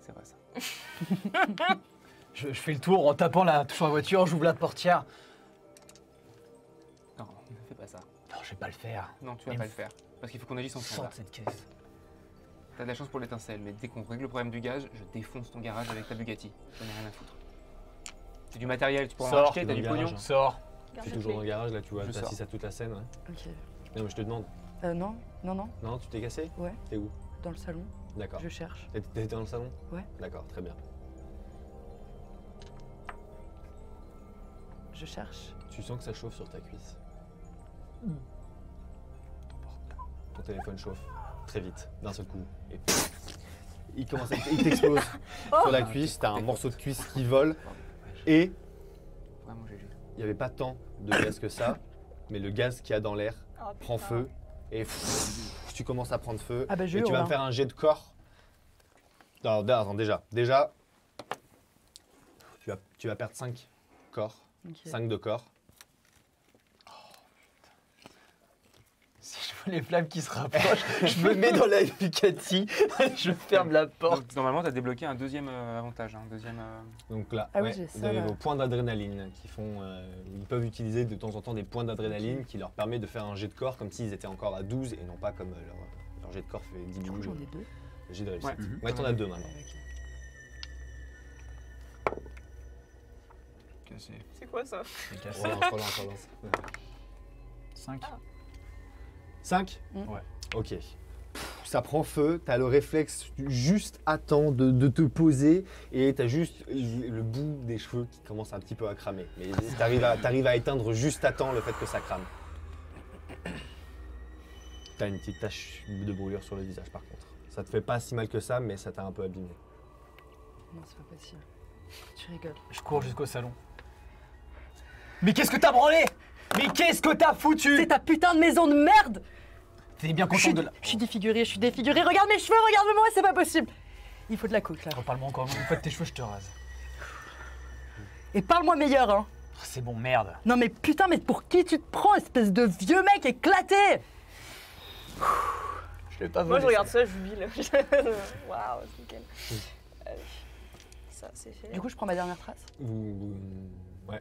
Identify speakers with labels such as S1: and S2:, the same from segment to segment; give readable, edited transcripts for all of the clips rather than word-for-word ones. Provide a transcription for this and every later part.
S1: C'est vrai ça.
S2: Je fais le tour en tapant la touche sur la voiture, j'ouvre la portière.
S1: Non, ne fais pas ça.
S2: Non, je vais pas le faire.
S1: Non, tu vas pas le faire. Parce qu'il faut qu'on agisse ensemble.
S2: Sors de cette caisse.
S1: T'as de la chance pour l'étincelle, mais dès qu'on règle le problème du gaz, je défonce ton garage avec ta Bugatti. J'en ai rien à foutre. C'est du matériel, tu pourras en
S2: Sors,
S1: acheter, t'as du pognon.
S2: Sors.
S3: Garde
S4: Tu es
S3: les
S4: toujours
S3: clés.
S4: dans le garage, là, tu vois,
S1: Je
S4: t'assistes
S1: sors.
S4: à toute la scène. Ouais.
S5: Ok.
S4: Non, mais je te demande.
S5: Non, non, non,
S4: Non, tu t'es cassé?
S5: Ouais.
S4: T'es où?
S5: dans le salon.
S4: D'accord.
S5: Je cherche.
S4: T'étais dans le salon?
S5: Ouais.
S4: D'accord, très bien.
S5: Je cherche.
S4: Tu sens que ça chauffe sur ta cuisse. Ton téléphone chauffe très vite, d'un seul coup. Et il t'explose sur la cuisse, t'as un morceau de cuisse qui vole. Et
S1: Vraiment GG.
S4: il n'y avait pas tant de gaz que ça, mais le gaz qu'il y a dans l'air
S3: Ah,
S4: prend
S3: putain.
S4: feu et tu commences à prendre feu.
S5: Ah bah je
S4: et tu vas me faire un jet de corps. Alors, attends, déjà, tu vas perdre 5 corps, 5 de corps.
S2: Si je vois les flammes qui se rapprochent, je me mets dans la Ducati, je ferme la porte.
S1: Donc, normalement, t'as débloqué un deuxième avantage. Un deuxième,
S4: Donc là,
S5: Ah oui,
S4: ouais,
S5: j'ai
S4: vous
S5: ça,
S4: avez
S5: là.
S4: vos points d'adrénaline qui font. Ils peuvent utiliser de temps en temps des points d'adrénaline qui leur permet de faire un jet de corps comme s'ils étaient encore à 12 et non pas comme leur jet de corps fait
S5: Je crois
S4: 10
S5: que j'en ai deux.
S4: le jet de réussite.
S1: Ouais.
S4: Ouais, t'en as 2 maintenant.
S2: Cassé.
S3: C'est quoi ça?
S2: C'est cassé.
S4: Relance.
S2: 5.
S4: 5
S2: Ouais.
S4: Ok. Ça prend feu, t'as le réflexe juste à temps de te poser et t'as juste le bout des cheveux qui commence un petit peu à cramer. Mais t'arrives à éteindre juste à temps le fait que ça crame. T'as une petite tache de brûlure sur le visage par contre. Ça te fait pas si mal que ça, mais ça t'a un peu abîmé.
S5: Non, c'est pas possible. Tu rigoles.
S2: Je cours jusqu'au salon. Mais qu'est-ce que t'as branlé? Mais qu'est-ce que t'as foutu?
S5: C'est ta putain de maison de merde!
S2: T'es bien
S5: Je
S2: content
S5: suis,
S2: de la...
S5: je suis défigurée, je suis défigurée. Regarde mes cheveux, regarde-moi, c'est pas possible. Il faut de la coke là.
S2: Reparle-moi encore une fois de tes cheveux, je te rase.
S5: Et parle-moi meilleur, hein.
S2: C'est bon, merde.
S5: Non mais putain, mais pour qui tu te prends, espèce de vieux mec éclaté?
S2: Je l'ai pas volé.
S3: Moi je regarde ça, je jubile. Waouh, c'est nickel. Ça c'est fait.
S5: Du coup, je prends ma dernière trace.
S4: Ouais.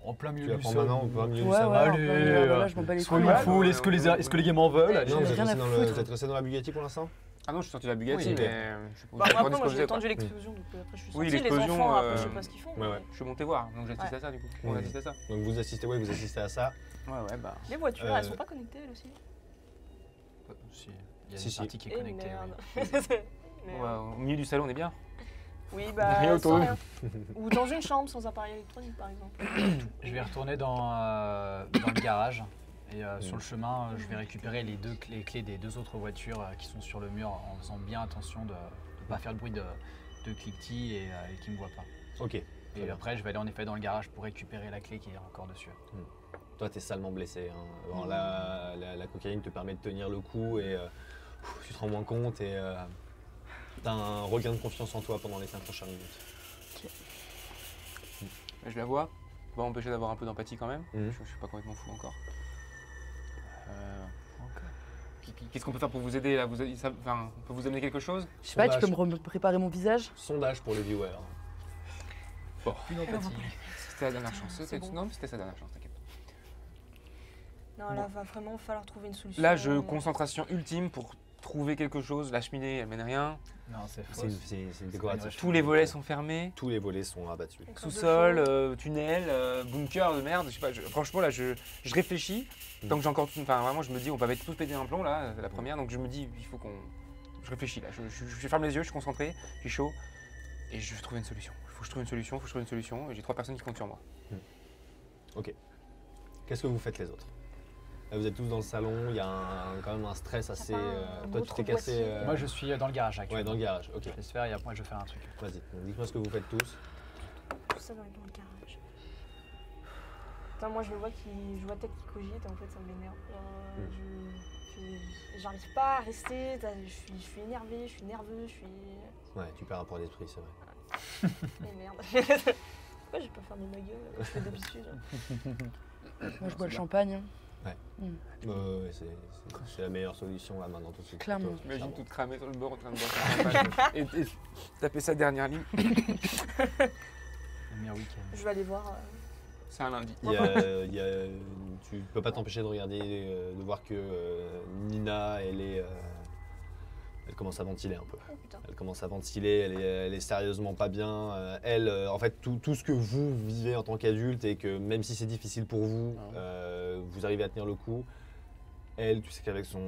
S2: En plein
S4: Tu
S2: milieu
S4: la
S2: du
S4: prends
S2: sol.
S4: maintenant au plein milieu du
S5: Ouais,
S4: salon.
S5: ouais.
S2: Allez,
S5: Voilà, je m'en bats les
S2: soyons
S5: couilles.
S2: fous. Est-ce que les gamins en veulent? Allez.
S4: Non, vous
S5: rien à foutre.
S4: êtes resté dans la Bugatti pour l'instant?
S1: Ah non, je suis sorti de la Bugatti,
S2: Oui,
S1: mais
S2: ok.
S1: je sais pas,
S3: Bah,
S1: je sais pas
S3: après,
S1: ce
S3: moi
S1: qu'on
S3: j'ai
S1: faisait,
S3: entendu
S1: quoi.
S3: l'explosion, donc après je suis
S1: Oui,
S3: sortie. Les
S1: l'explosion,
S3: enfants, après je sais pas ce qu'ils font.
S4: ouais, ouais.
S1: Je suis monté voir, donc j'assiste
S3: Ouais.
S1: à ça du coup. On
S4: Ouais.
S1: assiste à ça.
S4: Donc vous assistez à ça.
S1: Ouais, bah.
S3: Les voitures,
S4: Euh,
S3: elles sont pas connectées elles aussi.
S2: Si, il y a
S4: Si,
S2: une
S4: si.
S2: partie qui est
S3: Eh
S2: connectée.
S3: merde.
S2: oui.
S1: Ouais, au milieu du salon, on est bien.
S3: Oui,
S1: Rien
S3: bah
S1: autour
S3: sans
S1: de
S3: rien. Ou dans une chambre sans appareil électronique par exemple.
S2: Je vais retourner dans le garage. Et sur le chemin, je vais récupérer les clés des deux autres voitures qui sont sur le mur en faisant bien attention de ne pas faire de bruit de cliquetis et qu'ils ne me voient pas.
S4: Ok.
S2: Et après, je vais aller en effet dans le garage pour récupérer la clé qui est encore dessus.
S4: Toi, t'es salement blessé. Hein. Alors, la cocaïne te permet de tenir le coup et tu te rends moins compte et t'as un regain de confiance en toi pendant les 5 prochaines minutes.
S1: Je la vois. Pas m'empêcher d'avoir un peu d'empathie quand même.
S4: Mhm.
S1: Je suis pas complètement fou encore. Qu'est-ce qu'on peut faire pour vous aider là on peut vous amener quelque chose?
S5: Je sais pas, tu peux
S4: Sondage.
S5: me préparer mon visage?
S4: Sondage pour les viewers.
S2: Une empathie.
S1: C'était la dernière chance.
S3: c'est bon.
S1: Non, mais c'était sa dernière chance, t'inquiète.
S3: Non, là va vraiment falloir trouver une solution.
S1: Là, concentration ultime pour trouver quelque chose. La cheminée, elle mène rien.
S2: Non, c'est faux.
S4: C'est une décoration.
S1: Tous les volets sont fermés.
S4: Tous les volets sont abattus.
S3: École de
S1: Sous-sol,
S3: feu.
S1: tunnel, bunker de merde, je sais pas. Franchement, là, je réfléchis. Tant que j'ai encore tout. Enfin, vraiment, je me dis, on va tous péter un plomb là, la première. Donc, je me dis, il faut qu'on. Je réfléchis là. Je ferme les yeux, je suis concentré, j'ai chaud. Et je vais trouver une solution. Il faut que je trouve une solution, Et j'ai 3 personnes qui comptent sur moi.
S4: Ok. Qu'est-ce que vous faites les autres? Là, vous êtes tous dans le salon, il y a quand même un stress assez.
S3: pas un
S4: toi, tu
S3: autre
S4: t'es cassé.
S3: boîtier
S2: Moi, je suis dans le garage actuellement.
S4: Ouais, dans le garage, ok.
S2: Je laisse faire et après, je vais faire un truc.
S4: Vas-y, donc dites-moi ce que vous faites tous.
S3: Tout ça dans le garage. Putain, moi je le vois je vois tête qui cogite et en fait ça m'énerve. J'arrive pas à rester, je suis énervé, je suis nerveux, je suis.
S4: Ouais, tu perds un point d'esprit, c'est vrai.
S3: Eh merde. Pourquoi je peux faire de ma gueule comme je fais d'habitude?
S5: Moi, je bois le champagne.
S4: Ouais, c'est la meilleure solution là maintenant tout de suite.
S5: Clairement.
S1: J'imagine toute cramée sur le bord en train de boire. Taper sa dernière ligne.
S2: Le meilleur week-end.
S3: Je vais aller voir.
S1: C'est un lundi.
S4: Tu peux pas t'empêcher de regarder, de voir que Nina, elle commence à ventiler un peu.
S3: Oh putain.
S4: Elle commence à ventiler, elle est sérieusement pas bien. En fait, tout ce que vous vivez en tant qu'adulte et que même si c'est difficile pour vous, vous arrivez à tenir le coup. Elle, tu sais qu'avec son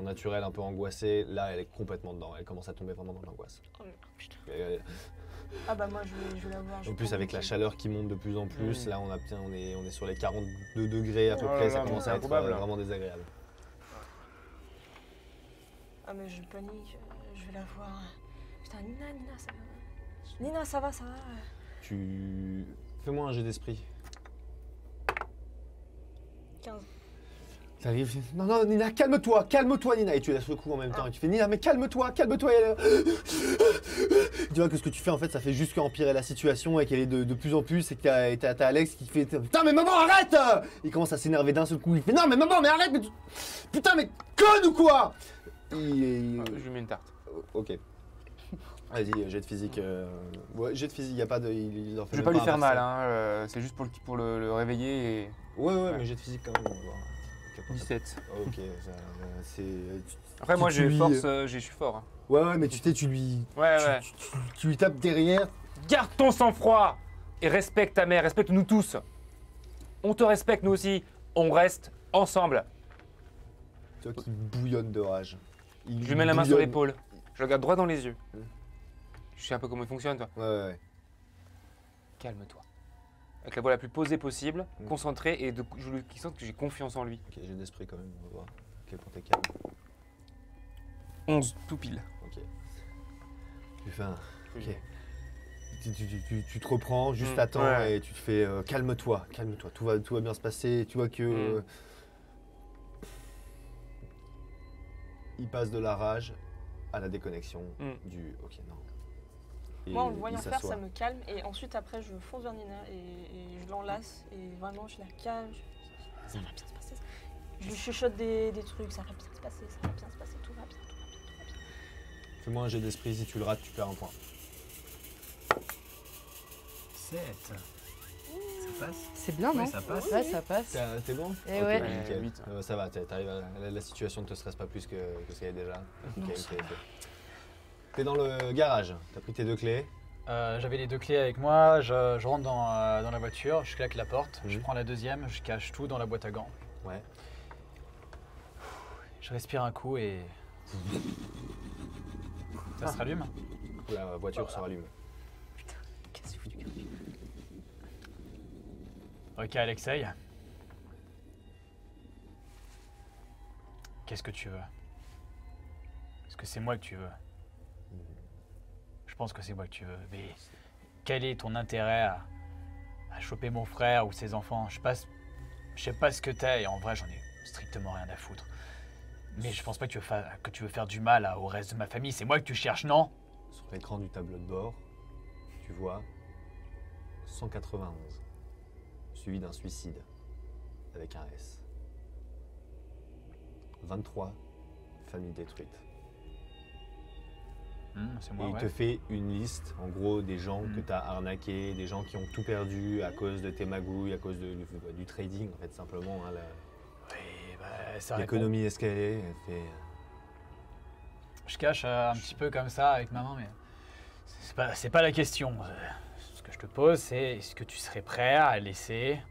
S4: naturel un peu angoissé, là, elle est complètement dedans. Elle commence à tomber vraiment dans l'angoisse.
S3: Oh merde, putain.
S4: Et,
S3: Ah bah moi je vais la voir. je
S4: en
S3: vais
S4: plus,
S3: prendre
S4: avec
S3: mon
S4: la
S3: petit-
S4: chaleur qui monte de plus en plus, là, on est sur les 42 degrés à peu
S1: Oh là
S4: près.
S1: là,
S4: Ça
S1: mais
S4: commence
S1: c'est
S4: à être
S1: improbable.
S4: vraiment désagréable.
S3: Ah mais je panique, je vais la voir. Putain, Nina, ça va. Nina, ça va.
S4: Fais-moi un jet d'esprit.
S3: 15.
S4: T'arrives, non, Nina, calme-toi, Nina. Et tu laisses le coup en même temps. Et tu fais, Nina, mais calme-toi. Et elle... Tu vois que ce que tu fais, en fait, ça fait juste qu'empirer la situation et qu'elle est de plus en plus. Et que t'as Alex qui fait, putain, mais maman, arrête. Il commence à s'énerver d'un seul coup. Il fait, non, mais maman, mais arrête. Putain, mais conne ou quoi?
S1: Je lui mets une tarte.
S4: Ok. Vas-y, jet de physique. Ouais, jet de physique, y a pas de. Il en fait
S1: Je vais
S4: même
S1: pas lui
S4: un
S1: faire mal,
S4: adversaire.
S1: hein. C'est juste pour le réveiller et.
S4: Ouais, mais jet de physique quand même, on va voir. Ok,
S1: 17.
S4: Ok, c'est.
S1: Après, moi,
S4: tu
S1: j'ai
S4: lui-
S1: force, je suis fort. Hein.
S4: Ouais, mais tu lui.
S1: Ouais,
S4: tu-
S1: ouais.
S4: tu lui tapes derrière.
S1: Garde ton sang-froid et respecte ta mère, respecte-nous tous. On te respecte, nous aussi. On reste ensemble.
S4: Tu vois qu'il bouillonne de rage.
S1: Je lui mets la main sur
S4: bouillonne.
S1: l'épaule. Je le regarde droit dans les yeux. Je sais un peu comment il fonctionne, toi.
S4: Ouais.
S1: Calme-toi. Avec la voix la plus posée possible,
S4: Mm.
S1: concentré et je lui sente que j'ai confiance en lui.
S4: Ok, j'ai d'esprit quand même, on va voir. Quel point t'es calme.
S1: 11, tout pile.
S4: Ok. Tu fais un. Ok. Tu te reprends juste à temps
S1: Ouais.
S4: et tu te fais calme-toi, tout va bien se passer. Tu vois que. Il passe de la rage à la déconnexion du. Ok, non. Et
S3: Moi en le voyant
S4: il
S3: faire,
S4: s'assoit.
S3: ça me calme. Et ensuite après je fonce vers Nina et je l'enlace. Et vraiment je la calme. Ça va bien se passer. Je lui chuchote des trucs. Ça va bien se passer, tout va bien.
S4: Fais-moi un jet d'esprit, si tu le rates, tu perds un point.
S2: 7. Ça passe.
S5: C'est bien, non
S2: Ouais, ça passe.
S5: Ouais, ça passe.
S4: T'es bon?
S5: Eh
S4: Ok,
S5: ouais.
S4: nickel.
S1: 8.
S4: Ça va, t'arrives la situation ne te stresse pas plus que ce qu'elle est déjà.
S5: Non,
S4: Ok,
S5: ça
S4: ok. T'es dans le garage, t'as pris tes 2 clés.
S2: J'avais les 2 clés avec moi, je rentre dans la voiture, je claque la porte, je
S4: Mhm.
S2: prends la deuxième, je cache tout dans la boîte à gants.
S4: Ouais.
S2: Je respire un coup et... Ça se rallume?
S4: La voiture se rallume.
S3: Qu'est-ce que tu fais?
S2: Ok Alexei. Qu'est-ce que tu veux? Est-ce que c'est moi que tu veux? Je pense que c'est moi que tu veux, mais quel est ton intérêt à choper mon frère ou ses enfants? Je sais pas ce que t'es et en vrai j'en ai strictement rien à foutre. Mais je pense pas que tu veux faire du mal au reste de ma famille, c'est moi que tu cherches, non?
S4: Sur l'écran du tableau de bord, tu vois 191, suivi d'un suicide avec un S. 23 familles détruites.
S2: C'est
S4: Et
S2: moi,
S4: il
S2: ouais.
S4: te fait une liste, en gros, des gens que
S2: Mhm.
S4: tu as arnaqués, des gens qui ont tout perdu à cause de tes magouilles, à cause du trading, en fait, simplement. Hein,
S2: Oui, bah, ça répond.
S4: l'économie escalée, elle fait.
S2: Je cache un petit peu comme ça avec ma main, mais c'est pas la question. Ce que je te pose, c'est est-ce que tu serais prêt à laisser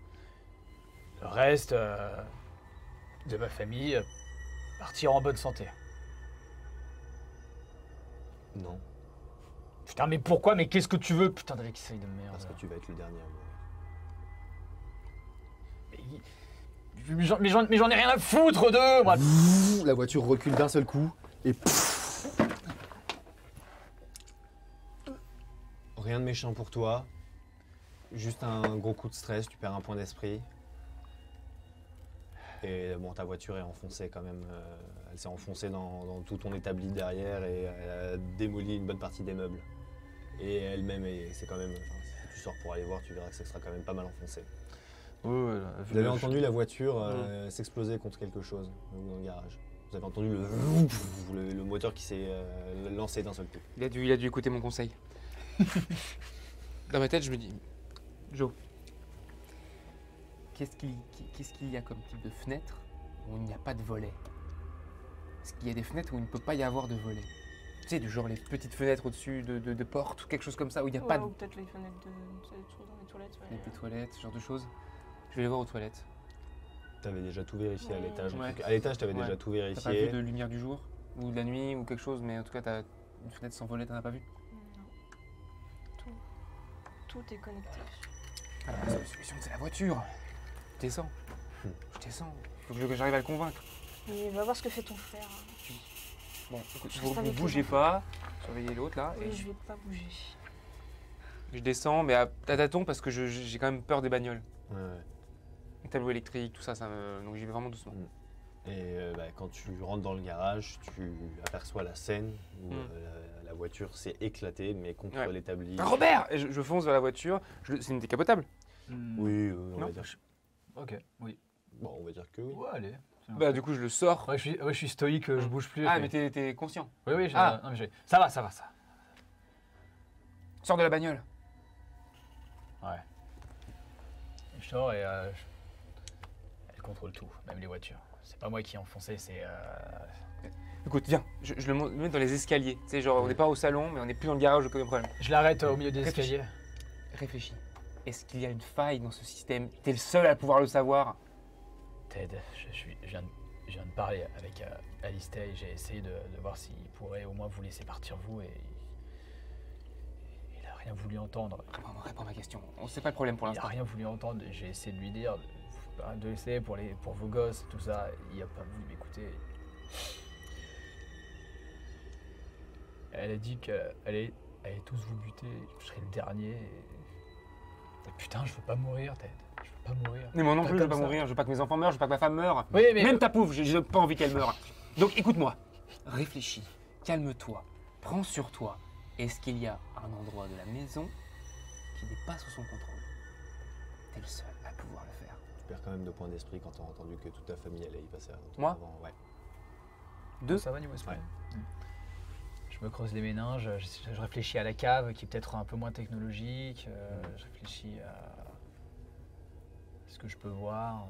S2: le reste de ma famille partir en bonne santé?
S4: Non,
S2: Putain, mais pourquoi? Mais qu'est-ce que tu veux? Putain d'Alexei de merde.
S4: parce que tu vas être le dernier à mourir.
S2: Mais j'en ai rien à foutre d'eux, moi.
S4: La voiture recule d'un seul coup et. Rien de méchant pour toi, juste un gros coup de stress, tu perds un point d'esprit. Et bon, ta voiture est enfoncée quand même, elle s'est enfoncée dans tout ton établi derrière et elle a démoli une bonne partie des meubles. Et elle-même, c'est quand même, enfin, si tu sors pour aller voir, tu verras que ça sera quand même pas mal enfoncé. Vous avez entendu la voiture s'exploser contre quelque chose dans le garage. Vous avez entendu le moteur qui s'est lancé d'un seul coup.
S1: Il a dû écouter mon conseil. Dans ma tête, je me dis, Joe, qu'est-ce qu'il y a comme type de fenêtre où il n'y a pas de volet? Est-ce qu'il y a des fenêtres où il ne peut pas y avoir de volet? Tu sais, du genre les petites fenêtres au-dessus de portes ou quelque chose comme ça, où il n'y a pas de...
S3: Ou peut-être les fenêtres dans les toilettes. Ouais.
S1: Des toilettes, ce genre de choses. Je vais les voir aux toilettes.
S4: T'avais déjà tout vérifié à l'étage.
S1: Ouais.
S4: À l'étage, t'avais
S1: Ouais.
S4: déjà tout
S1: T'as pas vu
S4: vérifié.
S1: de lumière du jour? Ou de la nuit ou quelque chose, mais en tout cas, t'as une fenêtre sans volet, t'en as pas vu?
S3: Non. Tout est connecté.
S1: Alors, la seule solution, c'est la voiture. Je descends. Je descends. Faut que j'arrive à le convaincre.
S3: Et va voir ce que fait ton frère.
S1: Bon, écoute,
S3: Je
S1: vous
S3: reste avec
S1: bougez
S3: les
S1: pas. Surveillez l'autre là.
S3: Oui,
S1: Et
S3: je vais pas bouger.
S1: je descends, mais à tâtons parce que j'ai quand même peur des bagnoles.
S4: Ouais, ouais.
S1: Les tableaux électriques, tout ça, donc j'y vais vraiment doucement.
S4: Et quand tu rentres dans le garage, tu aperçois la scène où la voiture s'est éclatée, mais contre
S1: Ouais.
S4: l'établi.
S1: Ah, Robert! Et je fonce vers la voiture. C'est une décapotable.
S4: Oui, on
S1: Non.
S4: va dire.
S2: Ok, oui.
S4: Bon, on va dire que oui.
S2: Ouais, allez.
S1: Bah, du coup, je le sors.
S2: Ouais, je suis stoïque, je bouge plus.
S1: Ah,
S2: je
S1: mais
S2: fais-
S1: t'es conscient.
S2: Oui, oui,
S1: Ah.
S2: non, mais ça va, ça va, ça.
S1: Sors de la bagnole.
S2: Ouais. Et je sors et elle contrôle tout, même les voitures. C'est pas moi qui ai enfoncé, c'est.
S1: Écoute, viens, je le mets dans les escaliers. Tu sais, genre, on n'est pas au salon, mais on n'est plus dans le garage, aucun problème.
S2: Je l'arrête au milieu des
S1: Réfléchis.
S2: escaliers.
S1: Réfléchis. Est-ce qu'il y a une faille dans ce système? T'es le seul à pouvoir le savoir.
S2: Ted, je viens de parler avec Alistair et j'ai essayé de voir s'il pourrait au moins vous laisser partir vous et il a rien voulu entendre.
S1: Réponds à ma question. On sait pas le problème pour
S2: Il a
S1: l'instant.
S2: rien voulu entendre. J'ai essayé de lui dire de laisser pour vos gosses, tout ça. Il a pas voulu m'écouter. Elle a dit qu'elle allait tous vous buter. Je serais le dernier. Et putain, je veux pas mourir, Ted. Je veux pas mourir.
S1: Mais moi non
S2: Pas
S1: plus, je veux
S2: comme
S1: pas
S2: ça.
S1: mourir. Je veux pas que mes enfants meurent, je veux pas que ma femme meure.
S2: Oui, mais
S1: Même ta pauvre, j'ai pas envie qu'elle meure. Donc écoute-moi. Réfléchis. Calme-toi. Prends sur toi. Est-ce qu'il y a un endroit de la maison qui n'est pas sous son contrôle? T'es le seul à pouvoir le faire.
S4: Tu perds quand même 2 points d'esprit quand t'as entendu que toute ta famille allait y passer avant.
S1: Moi
S4: Ouais.
S1: Deux.
S2: Ça va niveau esprit.
S4: Ouais.
S2: Je me creuse les méninges, je réfléchis à la cave qui est peut-être un peu moins technologique, je réfléchis à ce que je peux voir.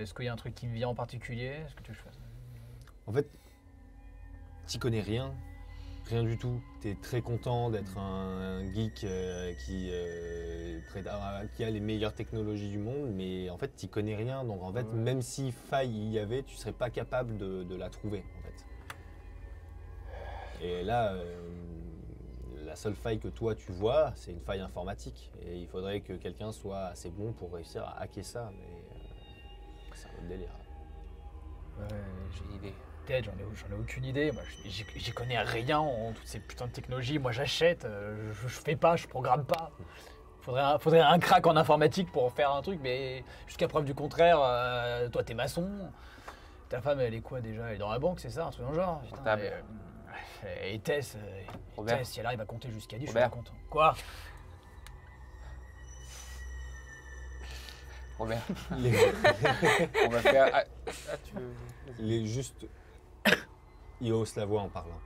S2: Est-ce qu'il y a un truc qui me vient en particulier? Est-ce que tu veux que je fasse?
S4: En fait, t'y connais rien. Rien du tout. T'es très content d'être un geek qui a les meilleures technologies du monde, mais en fait, t'y connais rien. Donc en fait,
S2: Ouais.
S4: même si faille il y avait, tu serais pas capable de la trouver, en fait. Et là, la seule faille que toi tu vois, c'est une faille informatique. Et il faudrait que quelqu'un soit assez bon pour réussir à hacker ça, mais c'est un autre délire.
S2: Ouais,
S1: J'ai une idée.
S2: Ted, j'en ai aucune idée. Moi, j'y connais rien en toutes ces putains de technologies. Moi, j'achète, je fais pas, je programme pas. Faudrait un crack en informatique pour faire un truc, mais jusqu'à preuve du contraire, toi, t'es maçon. Ta femme, elle est quoi déjà? Elle est dans la banque, c'est ça? Un truc dans le genre? Putain,
S1: Comptable.
S2: et Tess,
S1: Robert.
S2: Tess, si elle arrive à compter jusqu'à 10, je suis
S1: Robert.
S2: pas content. Quoi?
S1: Robert,
S4: Les-
S1: on va faire. Ah, tu veux.
S4: Il est juste. Il hausse la voix en parlant.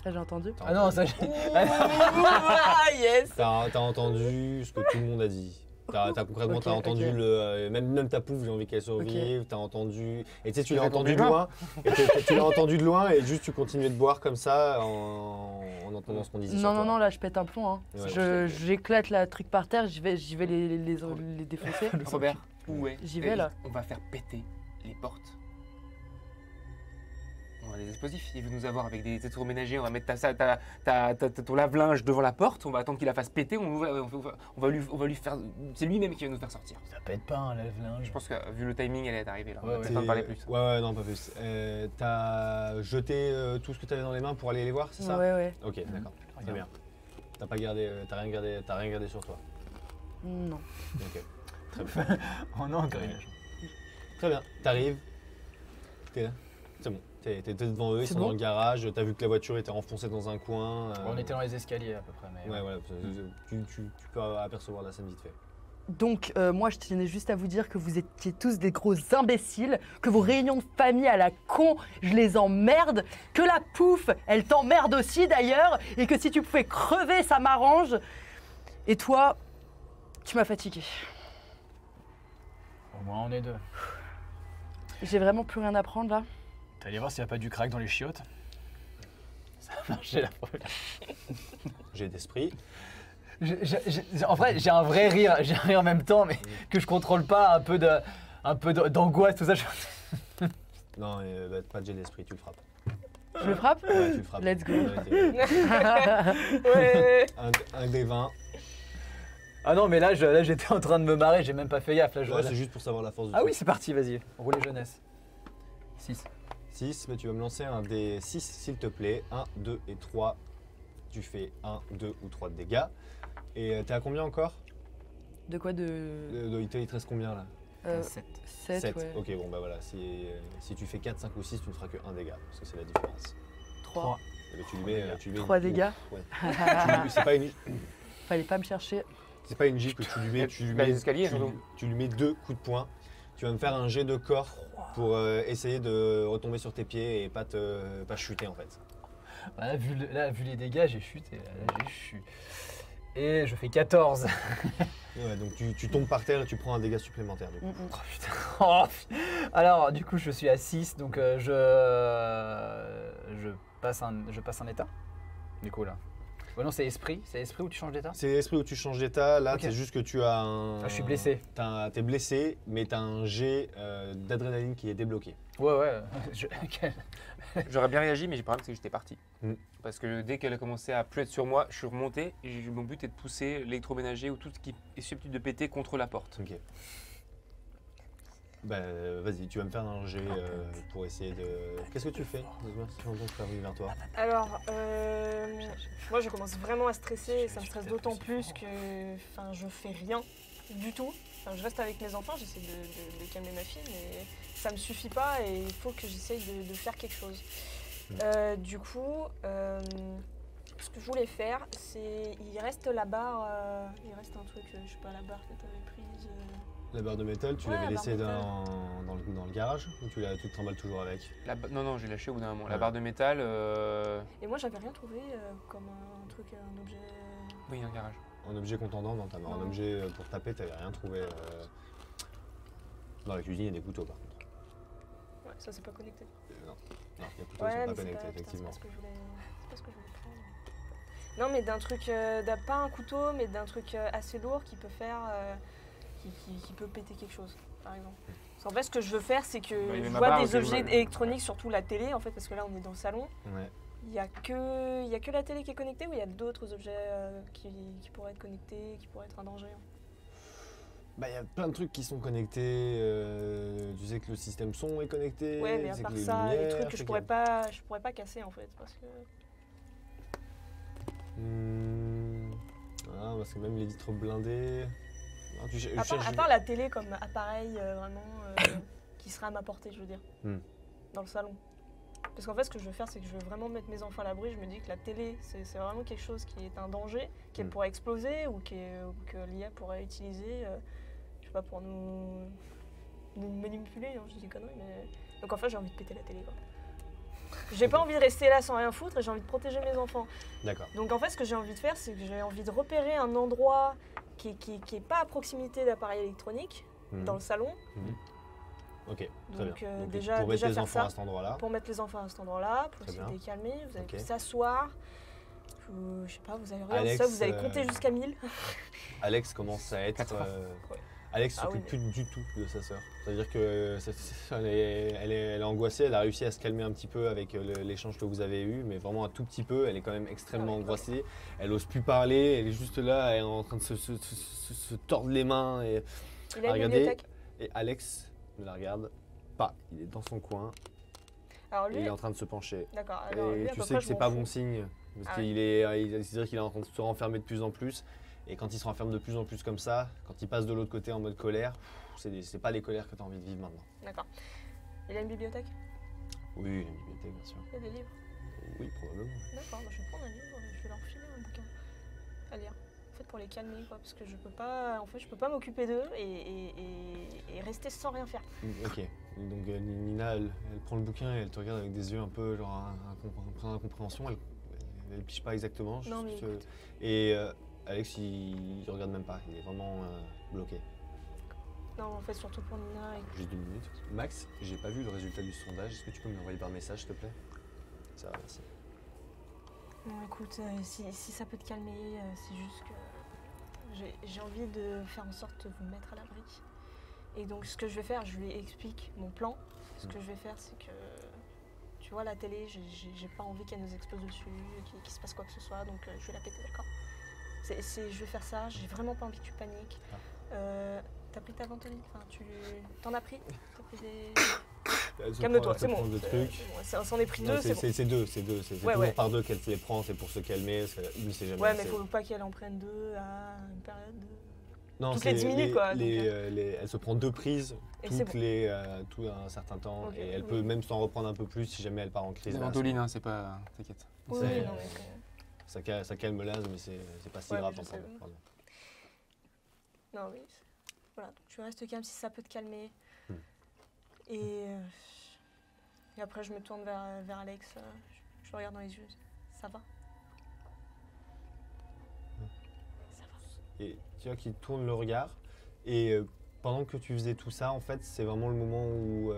S5: Ah, j'ai entendu.
S4: T'as
S2: Ah non,
S4: entendu-
S2: ça. Ah, yes!
S4: T'as entendu ce que tout le monde a dit. T'as concrètement
S5: Ok,
S4: t'as entendu
S5: ok.
S4: même ta pouffe, j'ai envie qu'elle survive. T'as entendu. Et tu sais, tu
S1: Tu
S4: l'as
S1: fais
S4: entendu de
S1: combien
S4: loin. Et tu l'as entendu de loin et juste tu continuais de boire comme ça en entendant ce qu'on disait. sur
S5: Non, non,
S4: toi.
S5: non, là je pète un plomb. Hein.
S4: Ouais,
S5: J'éclate la truc par terre, j'y vais les défoncer.
S1: Robert, où est?
S5: J'y vais, là.
S1: On va faire péter les portes. On a des explosifs. Il veut nous avoir avec des électroménagers. On va mettre ton lave-linge devant la porte. On va attendre qu'il la fasse péter. On va lui faire. C'est lui-même qui va nous faire sortir.
S2: Ça pète pas un lave-linge.
S1: Je pense que vu le timing, elle est arrivée là. On
S2: Ouais,
S1: va
S2: ouais.
S1: peut-être pas en parler plus.
S4: Ouais, non, pas plus. T'as jeté tout ce que t'avais dans les mains pour aller les voir, c'est ça?
S5: Ouais, ouais.
S4: Ok, d'accord. Très
S2: Regarde.
S4: bien. T'as rien gardé sur toi.
S5: Non.
S4: Ok. Très bien.
S2: Oh non, Corinne.
S4: Très bien. T'arrives. T'es là. C'est bon. T'es devant eux, ils
S5: C'est
S4: sont
S5: bon
S4: dans le garage. T'as vu que la voiture était enfoncée dans un coin.
S2: On était dans les escaliers à peu près. Mais
S4: Ouais, voilà. Tu peux apercevoir la scène vite fait.
S5: Donc, moi, je tenais juste à vous dire que vous étiez tous des gros imbéciles, que vos réunions de famille à la con, je les emmerde, que la pouffe, elle t'emmerde aussi d'ailleurs, et que si tu pouvais crever, ça m'arrange. Et toi, tu m'as fatigué.
S2: Au moins, on est deux.
S5: J'ai vraiment plus rien à prendre là.
S2: T'es allé voir s'il n'y a pas du crack dans les chiottes? Ça a marché la première.
S4: J'ai d'esprit.
S2: En vrai, j'ai un vrai rire, j'ai un rire en même temps, mais que je contrôle pas, un peu d'angoisse, tout ça.
S4: Non, pas de jet d'esprit, tu le frappes.
S5: Je le frappe?
S4: Ouais, tu le frappes.
S5: Let's go.
S3: Ouais.
S4: Un des 20.
S2: Ah non, mais là j'étais en train de me marrer, j'ai même pas fait gaffe. Là,
S4: Ouais, c'est juste pour savoir la force du
S2: Ah
S4: truc.
S2: oui, c'est parti, vas-y, roulez jeunesse. 6.
S4: 6, mais tu vas me lancer un des 6 s'il te plaît. 1, 2 et 3. Tu fais 1, 2 ou 3 de dégâts. Et t'es à combien encore?
S5: De quoi
S4: Il te reste combien là?
S2: 7.
S5: 7, ouais.
S4: Ok, bon bah voilà. Si tu fais 4, 5 ou 6, tu ne feras que 1 dégât. Parce que c'est la différence.
S5: 3.
S4: Et ben, tu lui mets
S5: 3 dégâts.
S4: Ouais. C'est pas une.
S5: Fallait pas me chercher.
S4: C'est pas une gifle que tu lui mets.
S1: Les escaliers, surtout.
S4: Tu lui mais 2 coups de poing. Tu vas me faire un jet de corps pour essayer de retomber sur tes pieds et pas chuter en fait.
S2: Bah là, vu les dégâts, j'ai chuté. Là, j'ai chuté. Et je fais 14.
S4: Ouais, donc tu tombes par terre et tu prends un dégât supplémentaire. Du coup.
S2: Oh putain. Oh, alors, du coup, je suis à 6, donc je passe un état. Du coup, là. Ouais, non, c'est esprit où tu changes d'état?
S4: C'est l'esprit où tu changes d'état. Là,
S2: Ok.
S4: c'est juste que tu as un.
S2: Ah, je suis blessé.
S4: T'es blessé, mais t'as un jet d'adrénaline qui est débloqué.
S2: Ouais.
S1: J'aurais bien réagi, mais le problème c'est que j'étais parti.
S4: Mm.
S1: Parce que dès qu'elle a commencé à plus être sur moi, je suis remonté et mon but est de pousser l'électroménager ou tout ce qui est susceptible de péter contre la porte.
S4: Ok. Bah, vas-y, tu vas me faire un jet pour essayer de. Qu'est-ce que tu fais? Dis-moi, si longtemps que je arrive vers toi.
S3: Alors, moi je commence vraiment à stresser et ça me stresse d'autant plus que je fais rien du tout. Je reste avec mes enfants, j'essaie de calmer ma fille, mais ça me suffit pas et il faut que j'essaye de faire quelque chose. Du coup, ce que je voulais faire, c'est. Il reste la barre, il reste un truc, je sais pas, la barre que tu avais prise.
S4: La barre de métal, tu
S3: Ouais,
S4: l'avais
S3: la barre
S4: laissée
S3: de métal.
S4: dans le garage ou tu te trimbales toujours avec?
S1: Non, j'ai lâché au bout d'un moment. La
S4: Ouais.
S1: barre de métal,
S3: Et moi j'avais rien trouvé comme un truc, un objet.
S1: oui, dans le garage.
S4: Un objet contendant dans ta main. Un
S3: Non.
S4: objet pour taper, t'avais rien trouvé. Dans la cuisine, il y a des couteaux par contre.
S3: Ouais, ça c'est pas connecté.
S4: Non, les couteaux sont
S3: Ouais,
S4: pas
S3: mais c'est
S4: connectés,
S3: pas, putain, c'est
S4: effectivement.
S3: pas ce que je voulais. C'est pas ce que je voulais prendre. Non, mais d'un truc, pas un couteau, mais d'un truc assez lourd qui peut faire, qui peut péter quelque chose, par exemple. Parce qu'en fait, ce que je veux faire, c'est que
S1: Bah, il y avait
S3: je
S1: ma
S3: vois
S1: barre
S3: des
S1: aussi,
S3: objets
S1: ouais.
S3: électroniques, surtout la télé, en fait, parce que là, on est dans le salon.
S4: Ouais.
S3: Il y a que la télé qui est connectée ou il y a d'autres objets qui pourraient être connectés, qui pourraient être un danger.
S4: Bah, il y a plein de trucs qui sont connectés. Tu sais que le système son est connecté.
S3: Ouais, mais à
S4: tu sais
S3: part
S4: que les
S3: ça, les
S4: lumières,
S3: trucs que
S4: tu
S3: je
S4: sais
S3: pourrais
S4: qu'il
S3: pas casser, en fait, parce que.
S4: y a- Ah, parce que même les vitres blindées. Non, tu cherches-
S3: À part la télé comme appareil vraiment qui serait à ma portée, je veux dire, dans le salon. Parce qu'en fait, ce que je veux faire, c'est que je veux vraiment mettre mes enfants à l'abri. Je me dis que la télé, c'est vraiment quelque chose qui est un danger, qui pourrait exploser ou que l'IA pourrait utiliser, je sais pas, pour nous manipuler, hein, je dis des conneries, mais... Donc en fait, j'ai envie de péter la télé, quoi. J'ai pas envie de rester là sans rien foutre et j'ai envie de protéger mes enfants.
S4: D'accord.
S3: Donc en fait, ce que j'ai envie de faire, c'est que j'ai envie de repérer un endroit qui est pas à proximité d'appareils électroniques, dans le salon,
S4: Ok, très
S3: Donc,
S4: bien. Donc,
S3: déjà
S4: pour mettre les
S3: faire
S4: enfants
S3: ça.
S4: à cet endroit-là.
S3: pour mettre les enfants à cet endroit-là, pour
S4: Très
S3: essayer de
S4: bien.
S3: les calmer. Vous allez
S4: Ok.
S3: s'asseoir. Je sais pas, vous allez regarder
S4: Alex,
S3: ça, vous allez compter jusqu'à 1000.
S4: Alex commence à être.
S1: 80.
S3: Ouais.
S4: Alex
S3: Ah
S4: s'occupe
S3: oui,
S4: plus du tout de sa sœur. C'est-à-dire que elle est angoissée, elle a réussi à se calmer un petit peu avec l'échange que vous avez eu, mais vraiment un tout petit peu. Elle est quand même extrêmement
S3: Ah oui,
S4: angoissée. Elle ose plus parler, elle est juste là, elle est en train de se tordre les mains. Et
S3: Il a une
S4: regardez.
S3: bibliothèque.
S4: Et Alex ne la regarde pas. Il est dans son coin
S3: Alors
S4: et
S3: lui,
S4: il est en train de se pencher.
S3: d'accord. Alors
S4: Et
S3: lui, à
S4: tu
S3: peu
S4: sais
S3: près,
S4: que
S3: je
S4: c'est
S3: m'en
S4: pas
S3: fous.
S4: bon signe. Parce
S3: Ah
S4: c'est-à-dire qu'il est en train de se renfermer de plus en plus. Et quand il se renferme de plus en plus comme ça, quand il passe de l'autre côté en mode colère, c'est pas les colères que tu as envie de vivre maintenant.
S3: D'accord. Il a une bibliothèque.
S4: Oui, il y a une bibliothèque, bien sûr.
S3: Il y a des livres.
S4: Oui, probablement.
S3: D'accord, bah, je vais prendre un livre et je vais leur filer un bouquin à lire. en fait, pour les calmer, quoi, parce que je peux pas m'occuper d'eux et rester sans rien faire.
S4: Ok. Donc Nina, elle prend le bouquin et elle te regarde avec des yeux un peu genre incompréhension. Elle piche pas exactement.
S3: Non, mais écoute.
S4: Et Alex, il regarde même pas. Il est vraiment bloqué.
S3: Non, en fait, surtout pour Nina.
S4: Juste 2 minutes. Max, j'ai pas vu le résultat du sondage. Est-ce que tu peux me l'envoyer par message, s'il te plaît? Ça va, merci.
S3: Non, écoute, si ça peut te calmer, c'est juste que j'ai envie de faire en sorte de vous mettre à l'abri. Et donc, ce que je vais faire, je lui explique mon plan. Ce que je vais faire, c'est que, tu vois, la télé, j'ai pas envie qu'elle nous explose dessus, qu'il se passe quoi que ce soit, donc je vais la péter, d'accord? Je vais faire ça, j'ai vraiment pas envie que tu paniques. T'as pris ta ventoline? Enfin, t'en as pris? T'as pris des... Calme-toi, c'est bon. Ça s'en est pris deux, c'est bon.
S4: C'est deux. C'est toujours par deux qu'elle se les prend, c'est pour se calmer, parce qu'une sait jamais.
S3: Ouais, mais faut pas qu'elle en prenne deux à une période de...
S4: Non,
S3: toutes les 10 minutes, quoi.
S4: Elle se prend 2 prises tout un certain temps,
S3: Ok,
S4: et elle peut même s'en reprendre un peu plus si jamais elle part en crise.
S1: C'est ventoline, hein, c'est pas... T'inquiète.
S3: Oui,
S4: C'est-
S3: non, mais
S4: Ça calme l'asthme, mais c'est pas si
S3: Ouais,
S4: grave
S3: je
S4: d'en
S3: sais.
S4: prendre. Pardon.
S3: non, mais voilà, donc tu restes calme si ça peut te calmer.
S4: Hmm.
S3: Et après, je me tourne vers Alex, je le regarde dans les yeux. Ça va? Ça va.
S4: Et tu vois qu'il tourne le regard, et pendant que tu faisais tout ça, en fait, c'est vraiment le moment où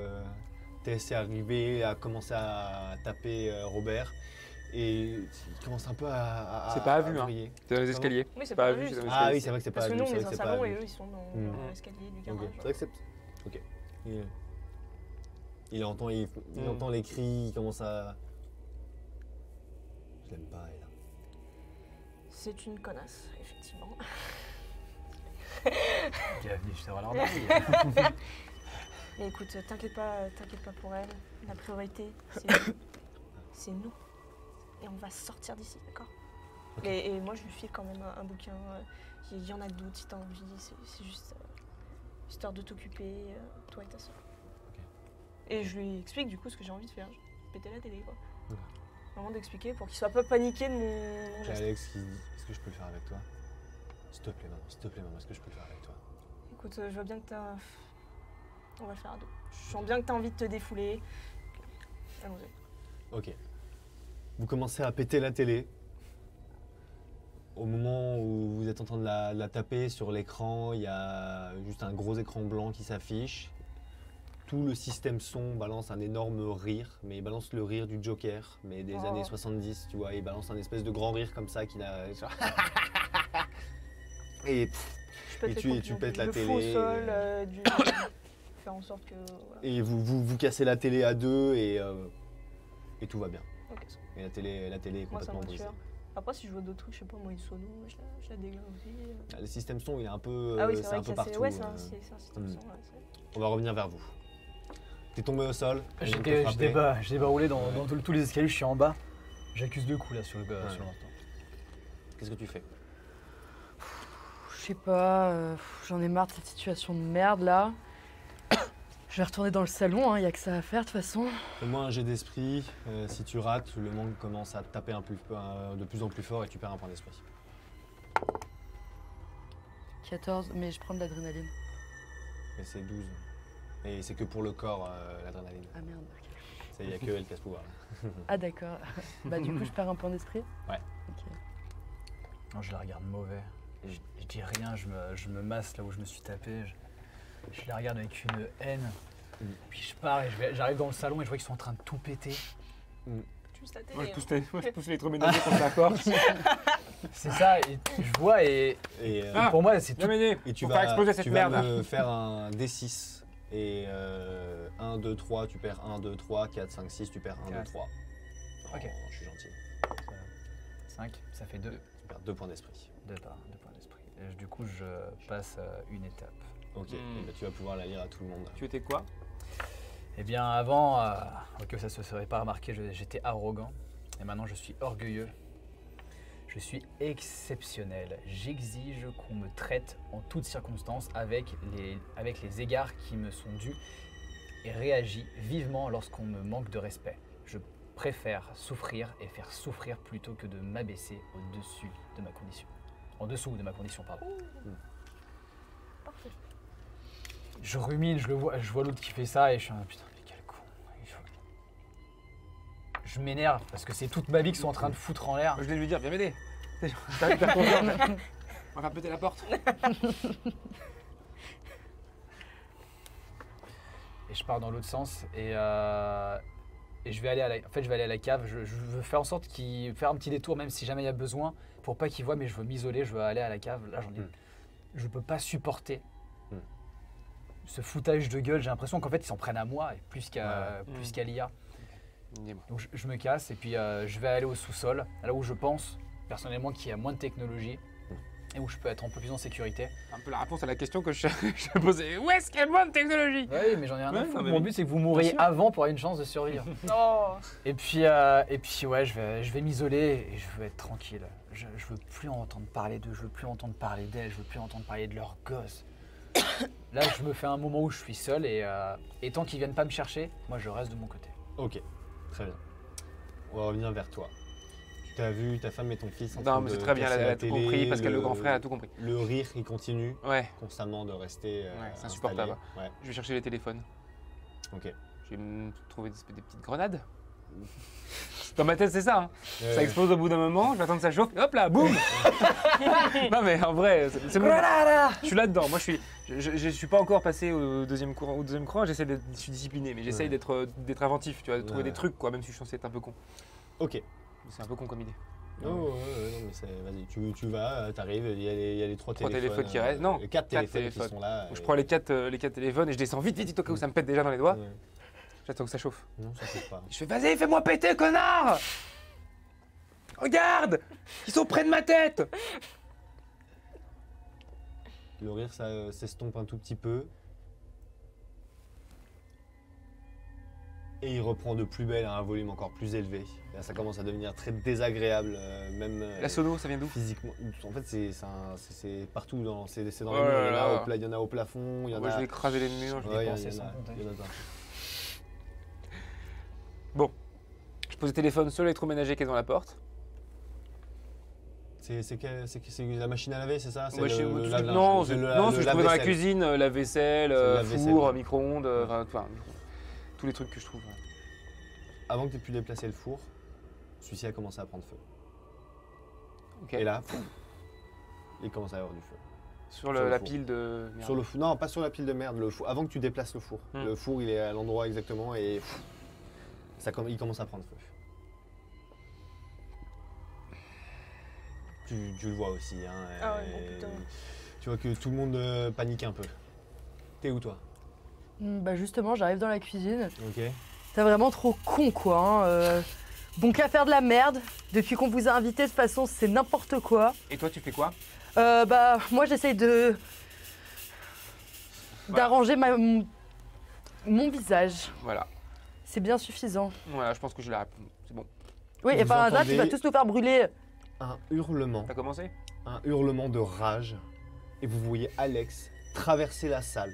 S4: Tess est arrivé, a commencé à taper Robert, et il commence un peu à
S1: C'est pas vu, hein.
S4: vriller.
S1: T'es dans les escaliers.
S3: Oui, c'est
S1: Pas
S3: pas
S1: vu,
S3: vu.
S1: c'est dans les
S4: Ah
S1: escaliers.
S4: oui, c'est vrai que c'est pas
S3: Parce que
S4: vu.
S3: nous, on
S4: c'est
S3: est
S4: vrai
S3: dans
S4: que
S3: le
S4: c'est pas
S3: salon
S4: vu.
S3: et eux, ils sont dans l'escalier du
S4: Ok.
S3: garage.
S4: C'est vrai que c'est... Ok. Il entend les cris, il commence à... Je l'aime pas, elle.
S3: C'est une connasse, effectivement.
S2: Bienvenue chez Roland Darby.
S3: Mais écoute, t'inquiète pas pour elle. La priorité, c'est nous. C'est nous. Et on va sortir d'ici, d'accord?
S4: Ok.
S3: Et moi, je lui file quand même un bouquin. Il y en a d'autres si t'as envie. C'est juste histoire de t'occuper, toi et ta soeur.
S4: Ok.
S3: Et je lui explique du coup ce que j'ai envie de faire. Je vais péter la télé, quoi.
S4: Ok.
S3: Vraiment d'expliquer pour qu'il soit pas paniqué de mon
S4: J'ai
S3: geste.
S4: Alex qui dit, est-ce que je peux le faire avec toi? S'il te plaît, maman, est-ce que je peux le faire avec toi?
S3: Écoute, je vois bien que t'as... On va le faire à deux. Je sens bien que t'as envie de te défouler. Allons-y.
S4: Ok. Vous commencez à péter la télé. Au moment où vous êtes en train de la taper sur l'écran, il y a juste un gros écran blanc qui s'affiche. Tout le système son balance un énorme rire, mais il balance le rire du Joker, mais des
S3: Oh.
S4: années 70, tu vois. Il balance un espèce de grand rire comme ça qui n'a... Et,
S3: Je pète
S4: Et
S3: les
S4: tu
S3: crampons,
S4: pètes
S3: je
S4: la
S3: le
S4: télé,
S3: fous au sol, faire en sorte que... Voilà.
S4: et vous cassez la télé à deux et tout va bien.
S3: Ok, ça.
S4: Et la télé est
S3: Moi, ça
S4: complètement
S3: me
S4: brisée.
S3: rassure. Après, si je vois d'autres trucs, je sais pas, moi, une sono, je la dégage aussi.
S4: Le système son, il est un peu,
S3: Ah oui, c'est
S4: c'est
S3: vrai
S4: un peu
S3: que
S4: partout.
S3: ouais, c'est un système son. Ouais,
S4: On va revenir vers vous. T'es tombé au sol. elle vient de te
S2: J'étais
S4: frapper.
S2: pas roulé dans tous les escaliers, je suis en bas. J'accuse 2 coups là sur le menton.
S4: Qu'est-ce que tu fais?
S5: Je sais pas, j'en ai marre de cette situation de merde là. Je vais retourner dans le salon, il y a que ça à faire de toute façon.
S4: Fais-moi un jet d'esprit. Si tu rates, le manque commence à te taper de plus en plus fort et tu perds un point d'esprit.
S5: 14, mais je prends de l'adrénaline.
S4: Mais c'est 12. Et c'est que pour le corps, l'adrénaline.
S5: Ah merde, ok.
S4: Il n'y a que elle qui a ce pouvoir.
S5: Ah d'accord. Bah du coup je perds un point d'esprit.
S4: Ouais.
S5: Ok.
S2: Non, je la regarde mauvais. Je dis rien, je me masse là où je me suis tapé. Je la regarde avec une haine. Puis je pars et j'arrive dans le salon et je vois qu'ils sont en train de tout péter.
S3: Tu me télé.
S1: Moi, je pousse l'électroménager contre la porte.
S2: C'est ça, et je vois et
S1: Ah.
S2: pour moi c'est tout.
S1: Non, mais
S4: Et tu
S1: faut
S4: vas,
S1: faire exploser cette
S4: tu vas
S1: merde.
S4: me faire un D6. Et 1, 2, 3, tu perds 1, 2, 3, 4, 5, 6, tu perds 1, 2,
S2: 4.
S4: 3.
S2: Ok.
S4: Oh, je suis gentil.
S2: 5, ça fait 2.
S4: Tu perds 2 points d'esprit.
S2: 2 points d'esprit. Et du coup je passe une étape.
S4: Ok, et ben, tu vas pouvoir la lire à tout le monde.
S1: Tu étais quoi?
S2: Eh bien avant, ok ça se serait pas remarqué, j'étais arrogant. Et maintenant je suis orgueilleux. Je suis exceptionnel. J'exige qu'on me traite en toutes circonstances avec les égards qui me sont dus et réagis vivement lorsqu'on me manque de respect. Je préfère souffrir et faire souffrir plutôt que de m'abaisser au-dessus de ma condition. En dessous de ma condition, pardon.
S3: Parfait.
S2: Je rumine, je vois l'autre qui fait ça et je suis un putain, mais quel con. Je m'énerve parce que c'est toute ma vie qu'ils sont en train de foutre en l'air.
S1: Je vais lui dire, viens m'aider. T'as confiance. On va péter la porte.
S2: Et je pars dans l'autre sens et je vais aller à la cave. Je veux faire en sorte qu'il faire un petit détour même si jamais il y a besoin pour pas qu'il voit, mais je veux m'isoler, je veux aller à la cave. Là je peux pas supporter ce foutage de gueule. J'ai l'impression qu'en fait ils s'en prennent à moi et plus qu'à l'IA. Donc je me casse et puis je vais aller au sous-sol, là où je pense personnellement qu'il y a moins de technologie et où je peux être un peu plus en sécurité.
S1: Un peu la réponse à la question que je posais. Où est-ce qu'il y a le moins de technologie?
S2: Oui, mais j'en ai rien à foutre.
S1: non, mais
S2: Mon but c'est que vous mouriez avant pour avoir une chance de survivre.
S3: Oh.
S2: Et puis ouais, je vais m'isoler et je veux être tranquille. Je veux plus entendre parler d'eux, je veux plus entendre parler d'elles, je veux plus entendre parler de leurs gosses. Là, je me fais un moment où je suis seul et tant qu'ils viennent pas me chercher, moi je reste de mon côté.
S4: Ok, très bien. On va revenir vers toi. Tu as vu ta femme et ton fils en train
S1: Non, mais
S4: de
S1: c'est très bien,
S4: casser
S1: elle a
S4: la
S1: tout
S4: télé,
S1: compris, parce que le grand frère a tout compris.
S4: Le rire, il continue
S1: Ouais,
S4: constamment de rester
S1: c'est insupportable.
S4: installé. Ouais,
S1: je vais chercher les téléphones.
S4: ok.
S1: Je vais me trouver des petites grenades. Dans ma tête, c'est ça. Hein.
S4: Ouais,
S1: Ça explose au bout d'un moment, je vais attendre que ça chauffe, hop là, boum. Non mais en vrai, c'est bon. Je suis là-dedans. Moi, je suis pas encore passé au deuxième cran. Je suis discipliné, mais j'essaye d'être inventif, tu vois, de trouver des trucs, quoi, même si je suis censé être un peu con.
S4: Ok.
S1: Mais c'est un peu con comme idée.
S4: Non, non, mais vas-y, tu vas, t'arrives, il y a les trois
S1: téléphones qui restent. Non,
S4: les quatre téléphones qui
S1: téléphones.
S4: sont là.
S1: Je prends les quatre téléphones et je descends vite, au cas où ça me pète déjà dans les doigts.
S4: Ouais.
S1: J'attends que ça chauffe.
S4: Non, ça fait pas.
S1: Je fais, vas-y, fais-moi péter, connard! Regarde! Ils sont près de ma tête!
S4: Le rire, ça s'estompe un tout petit peu. Et il reprend de plus belle à un volume encore plus élevé. Là, ça commence à devenir très désagréable, même
S1: La sono, ça vient d'où?
S4: physiquement. En fait, c'est partout. C'est dans
S1: Oh
S4: les murs.
S1: là là.
S4: Il y en a au plafond. Il y en
S1: Moi,
S4: a...
S1: je vais écraser les murs.
S2: vais
S4: Ouais, il y en
S2: dépenser
S4: a-
S2: sans compter.
S4: il y en a plein.
S1: Je pose le téléphone sur l'électroménager qui est dans la porte.
S4: C'est la machine à laver, c'est ça? C'est
S1: Moi, je-
S4: le
S1: tout-
S4: lave-linge.
S1: non,
S4: C'est
S1: c'est
S4: le
S1: non, ce que je trouvais dans la
S4: lave-vaisselle.
S1: cuisine, la vaisselle,
S4: C'est le lave-vaisselle.
S1: four, micro-ondes, enfin, tous les trucs que je trouve.
S4: Avant que tu aies pu déplacer le four, celui-ci a commencé à prendre feu.
S1: Ok.
S4: Et là, il commence à y avoir du feu.
S1: Sur
S4: sur le
S1: la
S4: four.
S1: pile de. merde.
S4: Sur le four, non, pas sur la pile de merde, le four, avant que tu déplaces le four. Le four, il est à l'endroit exactement et il commence à prendre feu. Tu le vois aussi. Hein,
S3: Ah ouais, bon, putain.
S4: tu vois que tout le monde panique un peu. T'es où toi?
S5: Bah justement, j'arrive dans la cuisine.
S4: Ok.
S5: T'es vraiment trop con, quoi. Hein. Bon qu'à faire de la merde. Depuis qu'on vous a invité, de toute façon, c'est n'importe quoi.
S1: Et toi, tu fais quoi?
S5: Bah, moi, j'essaye d'arranger mon visage.
S1: Voilà.
S5: C'est bien suffisant.
S1: Voilà, je pense que j'ai la réponse. C'est bon.
S5: Oui, et
S4: Vous
S5: par hasard, tu
S4: entendez
S5: vas tous nous faire brûler.
S4: Un hurlement.
S1: T'as commencé?
S4: Un hurlement de rage et vous voyez Alex traverser la salle.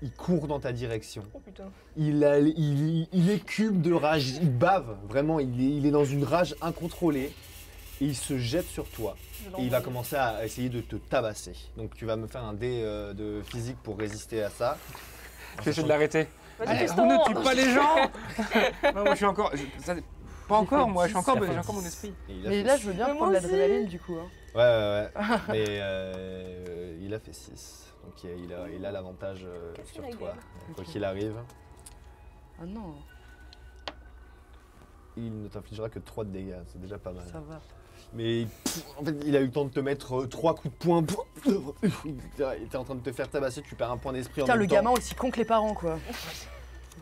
S4: Il court dans ta direction.
S3: Oh putain.
S4: Il écume de rage, il bave, vraiment, il est dans une rage incontrôlée et il se jette sur toi et il va commencer à essayer de te tabasser. Donc tu vas me faire un dé de physique pour résister à ça.
S1: Je vais essayer de l'arrêter.
S3: Vas-y,
S1: Allez,
S3: Fiston.
S1: on ne tue pas les gens! Non, moi, je suis encore. Pas encore,
S5: fait
S1: moi, j'ai encore
S4: 10.
S1: mon esprit.
S4: Et il a
S5: Mais
S4: fait
S5: là,
S4: six.
S5: je veux bien
S3: Mais
S5: prendre
S3: moi
S5: l'adrénaline, du coup. Hein.
S4: Ouais. Mais il a fait 6. Donc il a l'avantage sur
S3: la
S4: toi.
S3: gueule.
S4: Quoi qu'il arrive,
S5: Ah non,
S4: il ne t'infligera que 3 de dégâts, c'est déjà pas mal.
S5: ça va.
S4: Mais en fait, il a eu le temps de te mettre 3 coups de poing. Il était en train de te faire tabasser, tu perds un point d'esprit en
S5: Putain,
S4: même
S5: le
S4: temps.
S5: gamin aussi con que les parents, quoi.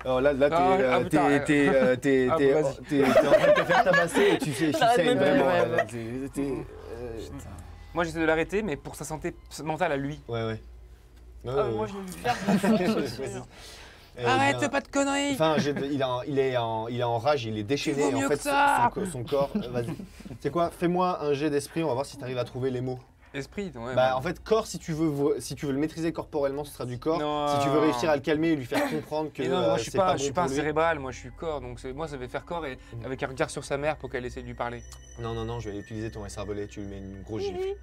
S4: Alors là, t'es
S1: Ah, putain. Ah, vas-y.
S4: en train de te faire tabasser et tu
S3: J'arrête
S4: saignes
S3: même pas.
S4: vraiment.
S5: Ouais.
S1: Moi, j'essaie de l'arrêter, mais pour sa santé mentale à lui.
S4: Ouais.
S3: Ah, moi, je vais lui faire.
S4: Vas-y.
S1: Arrête, fais pas de conneries!
S4: Enfin, il est en rage, il est déchaîné.
S1: Tu vaux
S4: En
S1: mieux
S4: fait,
S1: que ça.
S4: son corps. Vas-y. Tu sais quoi? Fais-moi un jet d'esprit, on va voir si tu arrives à trouver les mots.
S1: Esprit, ouais.
S4: Bah en fait corps si tu veux le maîtriser corporellement ce sera du corps.
S1: Non.
S4: Si tu veux réussir à le calmer et lui faire comprendre que
S1: Mais non, moi je suis
S4: c'est
S1: pas,
S4: pas
S1: je suis
S4: bon
S1: pas un
S4: pour lui.
S1: cérébral, moi je suis corps, donc moi ça va faire corps et avec un regard sur sa mère pour qu'elle essaie de lui parler.
S4: Non, je vais utiliser ton cervelet, tu lui mets une grosse gifle.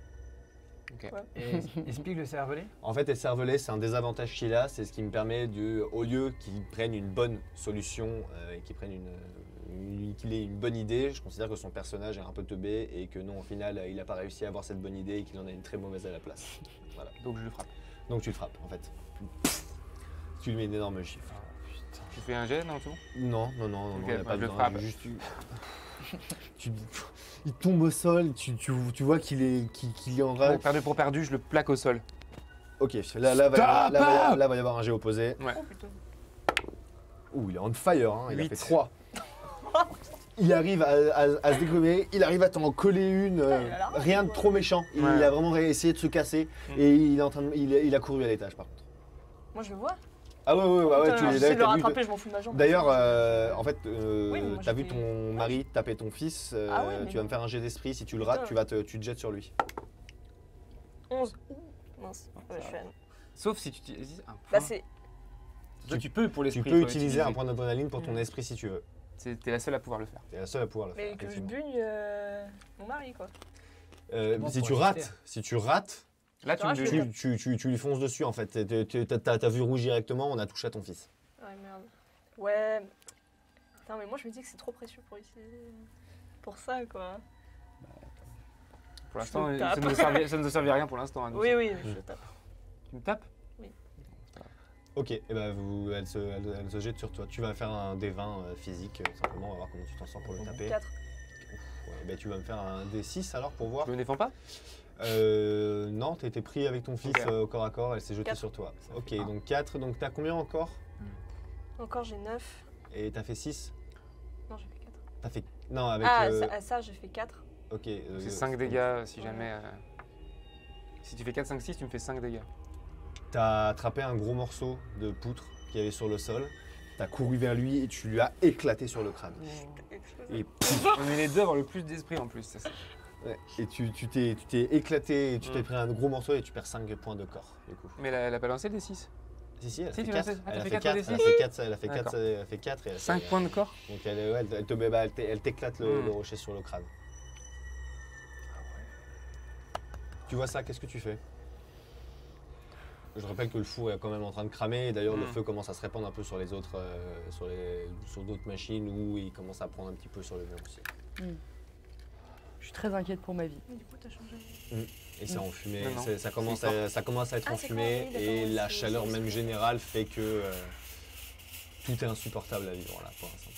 S2: Et explique le cervelet.
S4: En fait, le cervelet, c'est un désavantage qu'il a, c'est ce qui me permet au lieu qu'il prenne une bonne solution et qu'il prenne qu'il ait une bonne idée, je considère que son personnage est un peu teubé et que non, au final, il n'a pas réussi à avoir cette bonne idée et qu'il en a une très mauvaise à la place. Voilà.
S1: Donc je le frappe.
S4: Donc tu le frappes, en fait. Tu lui mets une énorme gifle.
S1: Tu fais un jet, non, tout?
S4: Non,
S1: Ok,
S4: il n'y a
S1: moi,
S4: pas
S1: je le
S4: besoin,
S1: frappe.
S4: juste il tombe au sol, tu vois qu'il est en rage.
S1: Pour perdu, je le plaque au sol.
S4: Ok, là va y avoir un jet opposé.
S1: Ouais.
S3: Oh putain.
S4: Ouh, il est on fire, hein, il a
S1: 8.
S4: fait 3. Il arrive à se dégommer, il arrive à t'en coller une,
S3: il a la rage,
S4: rien de
S3: quoi.
S4: trop méchant. Il
S1: Ouais.
S4: a vraiment essayé de se casser et il a couru à l'étage par contre.
S3: Moi je le vois.
S4: Ah ouais,
S3: Putain, j'essaie de le rattraper, je m'en fous de ma jambe.
S4: D'ailleurs, en fait,
S3: Oui, mais moi,
S4: t'as vu
S3: j'étais-
S4: ton mari taper ton fils,
S3: Ah ouais, mais
S4: tu vas
S3: non.
S4: me faire un jet d'esprit, si tu le rates,
S3: Putain.
S4: tu te jettes sur lui.
S3: 11. Mince. Ouais, je suis à-
S1: Sauf si tu utilises un point.
S3: Bah c'est.
S1: Toi, tu peux pour
S4: Tu
S1: l'esprit.
S4: peux
S1: toi,
S4: utiliser un point d'adrénaline pour ton
S3: Mm.
S4: esprit si tu veux.
S1: T'es la seule à pouvoir le faire.
S4: T'es la seule à pouvoir le faire.
S3: Mais que je
S4: effectivement.
S3: bugne mon mari quoi.
S2: Comment
S4: Si
S2: pour
S4: tu
S2: résister
S4: rates, si tu rates,
S1: Là, tu
S3: Ah,
S1: me
S3: je
S1: dis.
S3: vais-
S4: tu lui fonces dessus en fait. T'as vu rouge directement, on a touché à ton fils.
S3: Ouais merde. Ouais. Putain mais moi je me dis que c'est trop précieux pour utiliser. Pour ça quoi.
S1: Pour l'instant,
S3: Je te
S1: ça
S3: tape.
S1: ne nous servait à rien pour l'instant. hein, donc
S3: Oui
S1: ça-
S3: oui, je le tape.
S1: Tu me tapes?
S4: Ok, et ben elle se jette sur toi. Tu vas faire un D20 physique, simplement, on va voir comment tu t'en sors pour le taper.
S3: 4.
S4: Ouais, ben tu vas me faire un D6 alors pour voir.
S1: Je me défends pas?
S4: Non, t'as été pris avec ton fils
S1: Ok.
S4: au corps à corps, elle s'est jetée
S3: Quatre.
S4: sur toi.
S2: Ça
S4: Ok,
S2: fait un.
S4: donc 4, donc t'as combien encore?
S3: Encore j'ai 9.
S4: Et t'as fait 6?
S3: Non j'ai fait 4.
S4: T'as fait. Non, avec.
S3: Ça j'ai fait 4.
S4: Ok.
S1: C'est 5 dégâts si jamais. Si tu fais 4, 5, 6, tu me fais 5 dégâts.
S4: T'as attrapé un gros morceau de poutre qu'il y avait sur le sol. T'as couru vers lui et tu lui as éclaté sur le crâne. Et,
S1: On est les deux à avoir le plus d'esprit en plus.
S4: ouais, et tu t'es éclaté, et tu t'es pris un gros morceau et tu perds 5 points de corps du coup.
S1: Mais elle a pas lancé des 6.
S4: Si, elle a
S1: Si,
S4: fait
S1: tu
S4: 4.
S1: l'as fait. Ah,
S4: Elle
S1: t'as
S4: a
S1: fait
S4: fait
S1: 4
S4: 4,
S1: des
S4: elle a
S1: six.
S4: fait 4, elle a fait 4,
S1: D'accord.
S4: elle a fait 4 et
S1: 5 points de corps.
S4: Donc elle t'éclate le rocher sur le crâne. Tu vois ça, qu'est-ce que tu fais? Je rappelle que le four est quand même en train de cramer et d'ailleurs le feu commence à se répandre un peu sur les autres, sur d'autres machines où il commence à prendre un petit peu sur le mur aussi.
S5: Je suis très inquiète pour ma vie.
S3: Mais du coup t'as changé.
S4: Et c'est enfumé,
S1: Non, non.
S4: ça commence à être
S3: Ah, c'est
S4: enfumé
S3: quand- oui,
S4: et
S3: d'accord,
S4: la
S3: c'est-
S4: chaleur
S3: c'est-
S4: même générale fait que tout est insupportable à vivre là pour l'instant.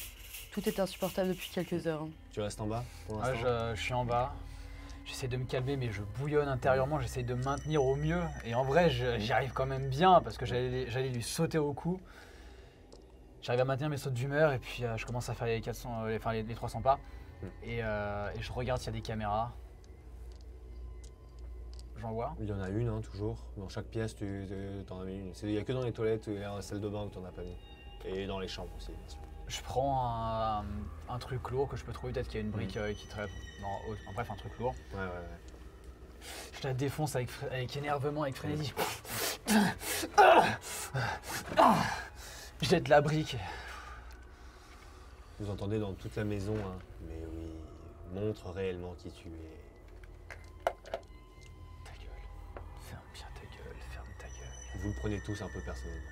S5: Tout est insupportable depuis quelques heures. Hein.
S4: Tu restes en bas pour
S2: Ah,
S4: l'instant?
S2: je suis en bas. J'essaie de me calmer, mais je bouillonne intérieurement. J'essaie de me maintenir au mieux. Et en vrai, j'y arrive quand même bien parce que j'allais lui sauter au cou. J'arrive à maintenir mes sautes d'humeur et puis je commence à faire les 400, les 300 pas. Et je regarde s'il y a des caméras. J'en vois.
S4: Il y en a une, hein, toujours. Dans chaque pièce, t'en as mis une. Il n'y a que dans les toilettes et dans la salle de bain où t'en as pas mis. Et dans les chambres aussi, bien sûr.
S2: Je prends un truc lourd que je peux trouver. Peut-être qu'il y a une brique qui traite. Non, bref, un truc lourd.
S4: Ouais.
S2: Je la défonce avec énervement, avec frénésie. Je jette la brique.
S4: Vous entendez dans toute la maison, hein. Mais oui, montre réellement qui tu es.
S2: Ta gueule. Ferme bien ta gueule, ferme ta gueule.
S4: Vous le prenez tous un peu personnellement.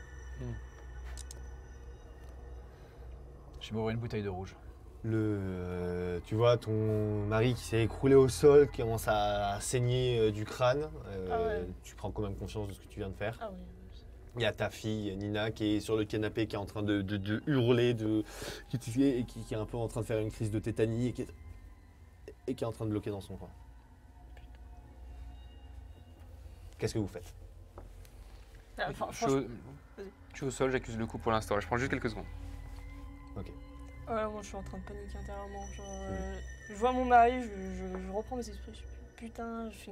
S2: Je vais m'ouvrir une bouteille de rouge.
S4: Tu vois ton mari qui s'est écroulé au sol, qui commence à saigner du crâne.
S3: Ah ouais.
S4: Tu prends quand même conscience de ce que tu viens de faire.
S3: Ah oui.
S4: Il y a ta fille Nina qui est sur le canapé, qui est en train de hurler, qui est un peu en train de faire une crise de tétanie et qui est en train de bloquer dans son coin. Qu'est-ce que vous faites?
S3: Ah,
S1: Je suis
S3: franchement,
S1: je suis au sol, j'accuse le coup pour l'instant. Je prends juste quelques secondes.
S3: ouais, moi je suis en train de paniquer intérieurement. Genre, je vois mon mari, je reprends mes esprits. Je suis putain, je fais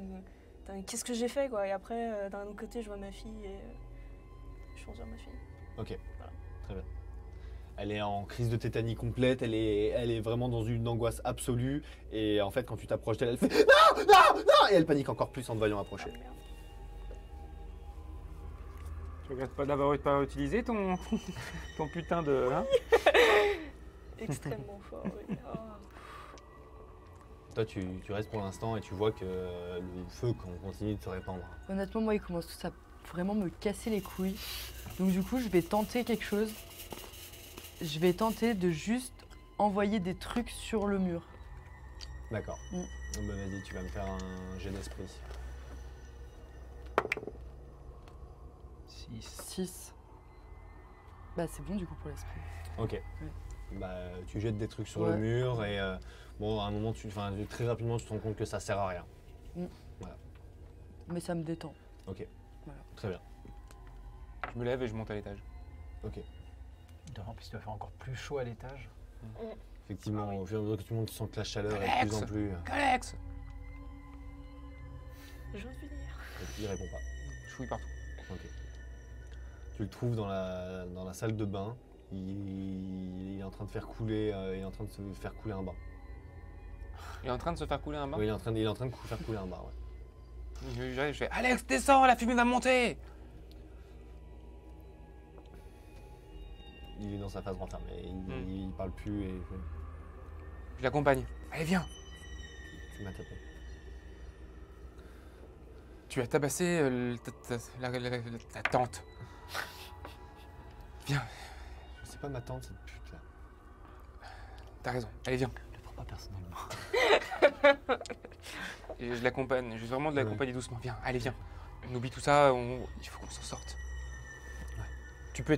S3: putain, mais qu'est-ce que j'ai fait quoi? Et après, d'un autre côté, je vois ma fille et je pense à ma fille.
S4: Ok,
S3: Voilà.
S4: très bien. elle est en crise de tétanie complète, elle est vraiment dans une angoisse absolue. Et en fait, quand tu t'approches d'elle, elle fait non, non, non, et elle panique encore plus en te voyant approcher.
S1: Tu regrettes pas d'avoir pas utilisé ton, ton putain de. Hein
S3: Extrêmement fort, oui. Oh.
S4: Toi, tu restes pour l'instant et tu vois que le feu continue de se répandre.
S5: Honnêtement, moi, ils commencent tous à vraiment me casser les couilles. Donc du coup, je vais tenter quelque chose. Je vais tenter de juste envoyer des trucs sur le mur.
S4: D'accord.
S5: Mm.
S4: Bon, bah, vas-y, tu vas me faire un jet d'esprit.
S5: 6. Bah c'est bon du coup pour l'esprit.
S4: Ok. Bah, tu jettes des trucs sur le
S5: Ouais.
S4: mur et bon, à un moment, très rapidement, tu te rends compte que ça sert à rien.
S5: Mais ça me détend.
S4: Ok.
S5: Voilà.
S4: Très bien.
S1: Je me lève et je monte à l'étage.
S4: Ok.
S2: En plus, tu vas faire encore plus chaud à l'étage.
S4: Effectivement, au fur et à mesure que tu montes, tu sens que la chaleur est de
S1: Alex
S4: plus en plus.
S1: Alex
S3: J'ose venir.
S4: Il répond pas.
S1: Je fouille partout.
S4: Ok. Tu le trouves dans la salle de bain. Il est en train de faire couler, il est en train de se faire couler un bain.
S1: Il est en train de se faire couler un bain.
S4: Oui, il est en train de faire couler un bain, ouais.
S1: J'arrive, je fais Alex, descends, la fumée va monter.
S4: Il est dans sa phase renfermée, il parle plus et
S1: Je l'accompagne. Allez, viens.
S4: tu m'as tapé.
S1: Tu as tabassé la tante. Viens,
S4: C'est pas ma tante, cette pute là.
S1: t'as raison. Allez, viens.
S2: Ne le prends pas personnellement.
S1: Et je l'accompagne. Je vais vraiment de l'accompagner doucement. Viens, allez, viens. On oublie tout ça. Il faut qu'on s'en sorte.
S4: Ouais.
S1: Tu peux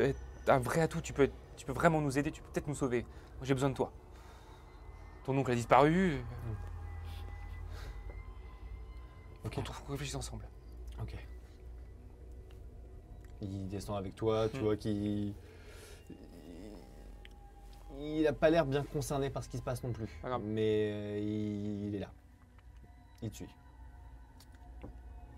S1: être un vrai atout. Tu peux vraiment nous aider. Tu peux peut-être nous sauver. Moi, j'ai besoin de toi. Ton oncle a disparu.
S4: Ok.
S1: On réfléchisse ensemble.
S4: Ok. Il descend avec toi, tu vois qu'il. Il a pas l'air bien concerné par ce qui se passe non plus.
S1: Pas grave.
S4: Mais il est là. Il te suit.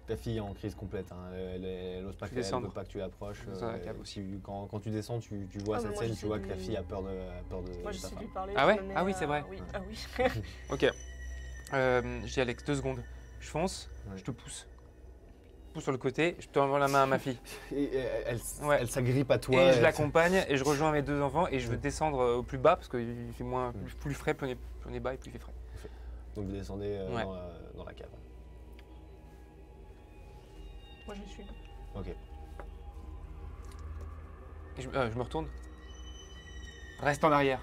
S4: Ta fille est en crise complète. Hein. Elle n'ose pas,
S1: Je vais descendre.
S4: veut pas que tu l'approches.
S1: Je descends à la cave aussi.
S4: Quand tu descends, tu vois
S3: Ah, mais
S4: cette
S3: moi,
S4: scène,
S3: j'essaie
S4: tu vois
S3: de
S4: que ta
S3: lui-
S4: fille a peur de
S3: Moi,
S4: ta
S3: j'essaie de
S4: femme.
S3: lui parler.
S1: Ah
S3: je
S1: ouais
S3: me mets
S1: Ah oui,
S3: à-
S1: c'est vrai.
S3: Oui. Ah oui.
S1: Ok. J'ai Alex, 2 secondes. Je fonce,
S4: Ouais.
S1: je te pousse. Je pousse sur le côté, je te renvoie la main à ma fille.
S4: Et
S1: Ouais.
S4: elle s'agrippe à toi.
S1: Et je
S4: elle-
S1: l'accompagne et je rejoins mes 2 enfants et je veux
S4: Ouais.
S1: descendre au plus bas parce qu'il fait moins,
S4: Mm.
S1: plus frais, plus on est bas et plus il fait frais.
S4: Donc vous descendez
S1: Ouais.
S4: dans la cave.
S3: Moi, je suis.
S4: Ok.
S1: Et je me retourne. Reste en arrière.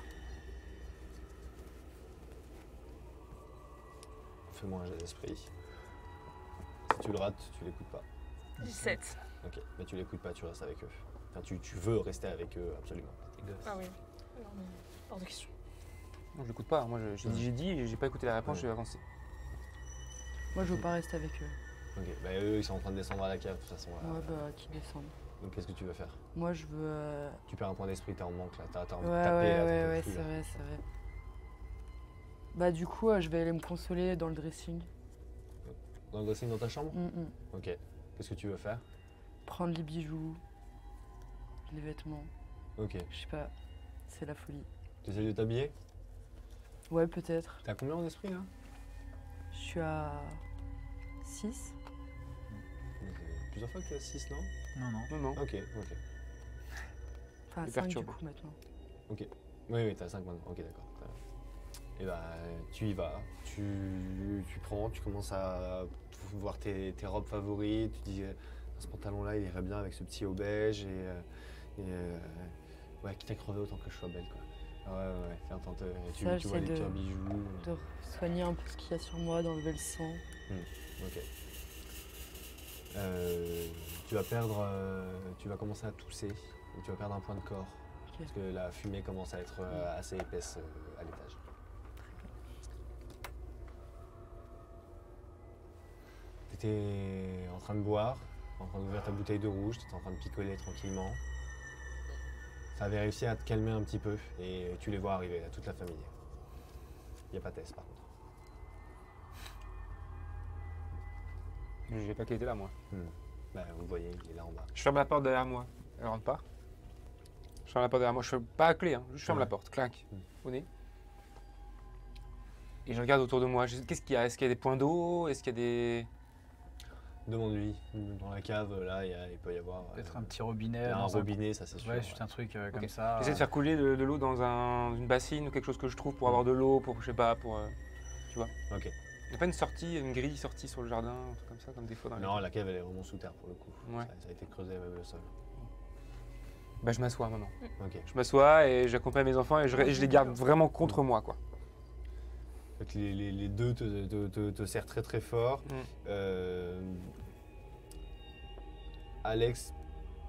S4: Fais-moi un jet d'esprit. Si tu le rates, tu l'écoutes pas.
S3: 17.
S4: Ok, mais tu l'écoutes pas, tu restes avec eux. Enfin, tu veux rester avec eux, absolument.
S3: Ah oui. Non, mais hors de question.
S1: Non, je l'écoute pas. Moi, j'ai dit, j'ai pas écouté la réponse,
S4: Ouais.
S1: je vais avancer.
S5: Moi je veux pas rester avec eux.
S4: Ok, bah eux, ils sont en train de descendre à la cave, de toute façon. Là.
S5: Ouais bah qui descendent.
S4: Donc qu'est-ce que tu veux faire?
S5: Moi je veux.
S4: Tu perds un point d'esprit, t'es en manque là, t'as envie
S5: Ouais,
S4: de taper là,
S5: ouais,
S4: t'en peux
S5: ouais,
S4: plus,
S5: c'est
S4: là.
S5: vrai, c'est vrai. Bah du coup, je vais aller me consoler dans le dressing.
S4: Dans le dressing dans ta chambre?
S5: Mm.
S4: Ok. Qu'est-ce que tu veux faire?
S5: Prendre les bijoux, les vêtements,
S4: Ok.
S5: je sais pas, c'est la folie.
S4: Tu essaies de t'habiller?
S5: Ouais, peut-être.
S4: T'as combien en esprit là?
S5: Je suis à 6.
S4: Plusieurs fois que t'es à 6, non?
S2: Non.
S1: Non.
S4: Ok, ok.
S5: Enfin,
S1: Les
S5: 5 du
S1: perturbe.
S5: coup maintenant.
S4: Oui, t'as 5 maintenant. Ok, d'accord. Très bien. Et bah, tu y vas, tu prends, tu commences à voir tes robes favorites, tu dis ce pantalon-là il irait bien avec ce petit haut beige ouais, quitte à crever autant que je sois belle quoi. Ah ouais, c'est intense. Tu vois
S5: j'essaie
S4: les
S5: de-
S4: pires bijoux.
S5: De soigner un peu ce qu'il y a sur moi, d'enlever le sang.
S4: Ok. Tu vas commencer à tousser, et tu vas perdre un point de corps.
S5: Ok.
S4: Parce que la fumée commence à être assez épaisse à l'étage. Tu étais en train de boire, en train d'ouvrir ta bouteille de rouge, tu étais en train de picoler tranquillement. Ça avait réussi à te calmer un petit peu et tu les vois arriver, toute la famille. Il n'y a pas Tess par contre.
S1: Je n'ai pas qu'elle était là, moi.
S4: Bah, vous le voyez, il est là en bas.
S1: Je ferme la porte derrière moi. Elle rentre pas. Je ferme la porte derrière moi. Je fais pas à clé, hein. Je ferme
S4: Ouais.
S1: la porte, clac, au nez. Et je regarde autour de moi. Qu'est-ce qu'il y a? Est-ce qu'il y a des points d'eau? Est-ce qu'il y a des...
S4: Demande-lui. Dans la cave, là, il peut y avoir.
S2: Peut-être un petit
S4: Il
S2: robinet.
S4: y a un
S2: dans
S4: robinet, ça c'est sûr.
S2: Ouais,
S4: ouais.
S2: juste un truc
S1: Ok.
S2: comme ça.
S1: J'essaie de faire couler de l'eau dans une bassine ou quelque chose que je trouve pour avoir de l'eau, pour, je sais pas, pour...
S4: Ok.
S1: Il n'y a pas une sortie, une grille sortie sur le jardin, un truc comme ça, comme des fois dans les...
S4: Non, la cave elle est vraiment sous terre pour le coup.
S1: Ouais.
S4: Ça a été creusé avec le sol.
S1: Bah je m'assois, maman.
S4: Ok.
S1: Je m'assois et j'accompagne mes enfants et je les garde vraiment contre moi, quoi.
S4: Donc les deux te serrent très très fort. Alex,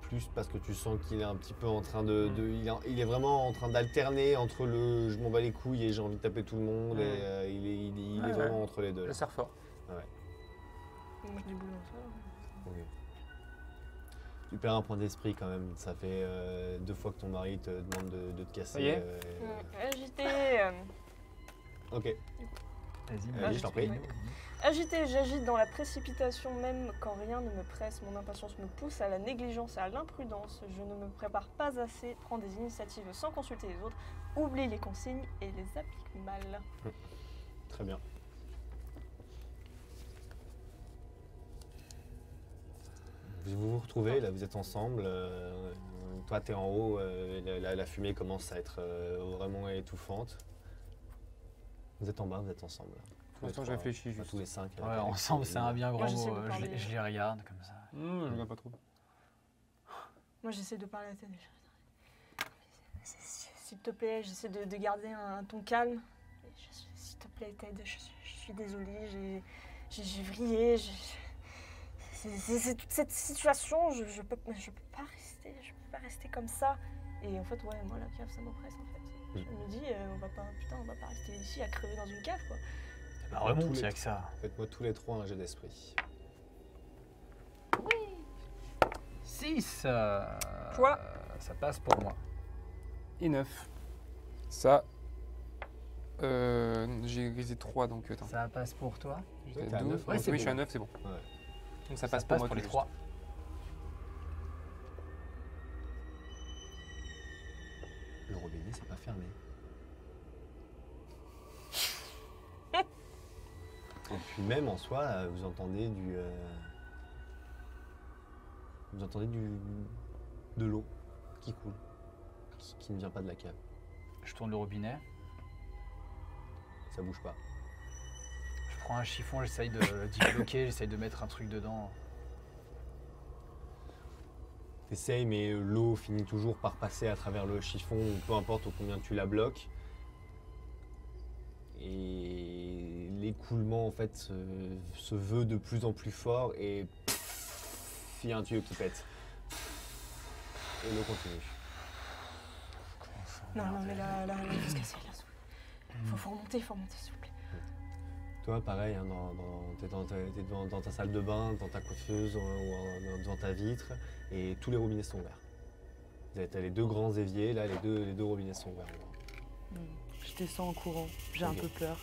S4: plus parce que tu sens qu'il est un petit peu en train il est vraiment en train d'alterner entre le je m'en bats les couilles et j'ai envie de taper tout le monde et il est vraiment entre les deux.
S1: Je
S4: Là.
S1: serre fort.
S3: Moi, je déboule dans ça.
S4: Ok. Tu perds un point d'esprit quand même. Ça fait 2 fois que ton mari te demande de te casser.
S1: Ça y est
S3: Agité.
S4: Ok.
S2: Vas-y,
S4: Allez, je t'en prie.
S3: Agité, j'agite dans la précipitation même quand rien ne me presse. Mon impatience me pousse à la négligence et à l'imprudence. Je ne me prépare pas assez, prends des initiatives sans consulter les autres, oublie les consignes et les applique mal.
S4: Très bien. Vous vous retrouvez, là vous êtes ensemble. Toi t'es en haut, la fumée commence à être vraiment étouffante. Vous êtes en bas, vous êtes ensemble.
S1: Pour l'instant, je réfléchis juste.
S4: Tous les 5.
S2: Ouais, ensemble, c'est un bien grand
S3: Moi, j'essaie
S2: mot.
S3: de parler.
S2: Je les regarde comme ça.
S1: Je regarde pas trop.
S3: Moi, j'essaie de parler à tête. S'il te plaît, j'essaie de garder un ton calme. S'il te plaît, Ted, je suis désolée, j'ai vrillé. C'est toute cette situation, je peux pas rester comme ça. Et en fait, ouais, moi, la cave, ça m'oppresse, en fait. Je me dis, on va pas rester ici à crever dans une cave, quoi.
S2: Bah remonte, c'est avec ça.
S4: Faites-moi tous les 3 un jet d'esprit.
S2: 6
S3: Quoi
S2: ça passe pour moi.
S1: Et 9. Ça... j'ai grisé 3, donc attends.
S2: Ça passe pour toi.
S1: J'étais
S4: T'es à
S1: 12.
S4: 9,
S1: Ouais,
S2: c'est
S1: oui, je suis à
S2: bon.
S1: 9, c'est bon.
S4: Ouais.
S1: Donc ça passe pour moi
S2: pour les
S1: tout
S2: 3.
S4: Le robinet, c'est pas fermé. Et puis même en soi, vous entendez de l'eau qui coule, qui ne vient pas de la cave.
S2: Je tourne le robinet.
S4: Ça bouge pas.
S2: Je prends un chiffon, j'essaye d'y bloquer, j'essaye de mettre un truc dedans.
S4: T'essayes, mais l'eau finit toujours par passer à travers le chiffon, peu importe combien tu la bloques. Et l'écoulement en fait se veut de plus en plus fort et il y a un tuyau qui pète. Et l'eau continue.
S3: Non, mais là, il faut se casser, là. Faut remonter, s'il vous plaît.
S4: Toi, pareil, hein, t'es dans ta salle de bain, dans ta coiffeuse ou devant ta vitre, et tous les robinets sont ouverts. T'as les 2 grands éviers, là, les deux robinets sont ouverts.
S5: Je descends en courant, j'ai un
S4: Ok.
S5: peu peur.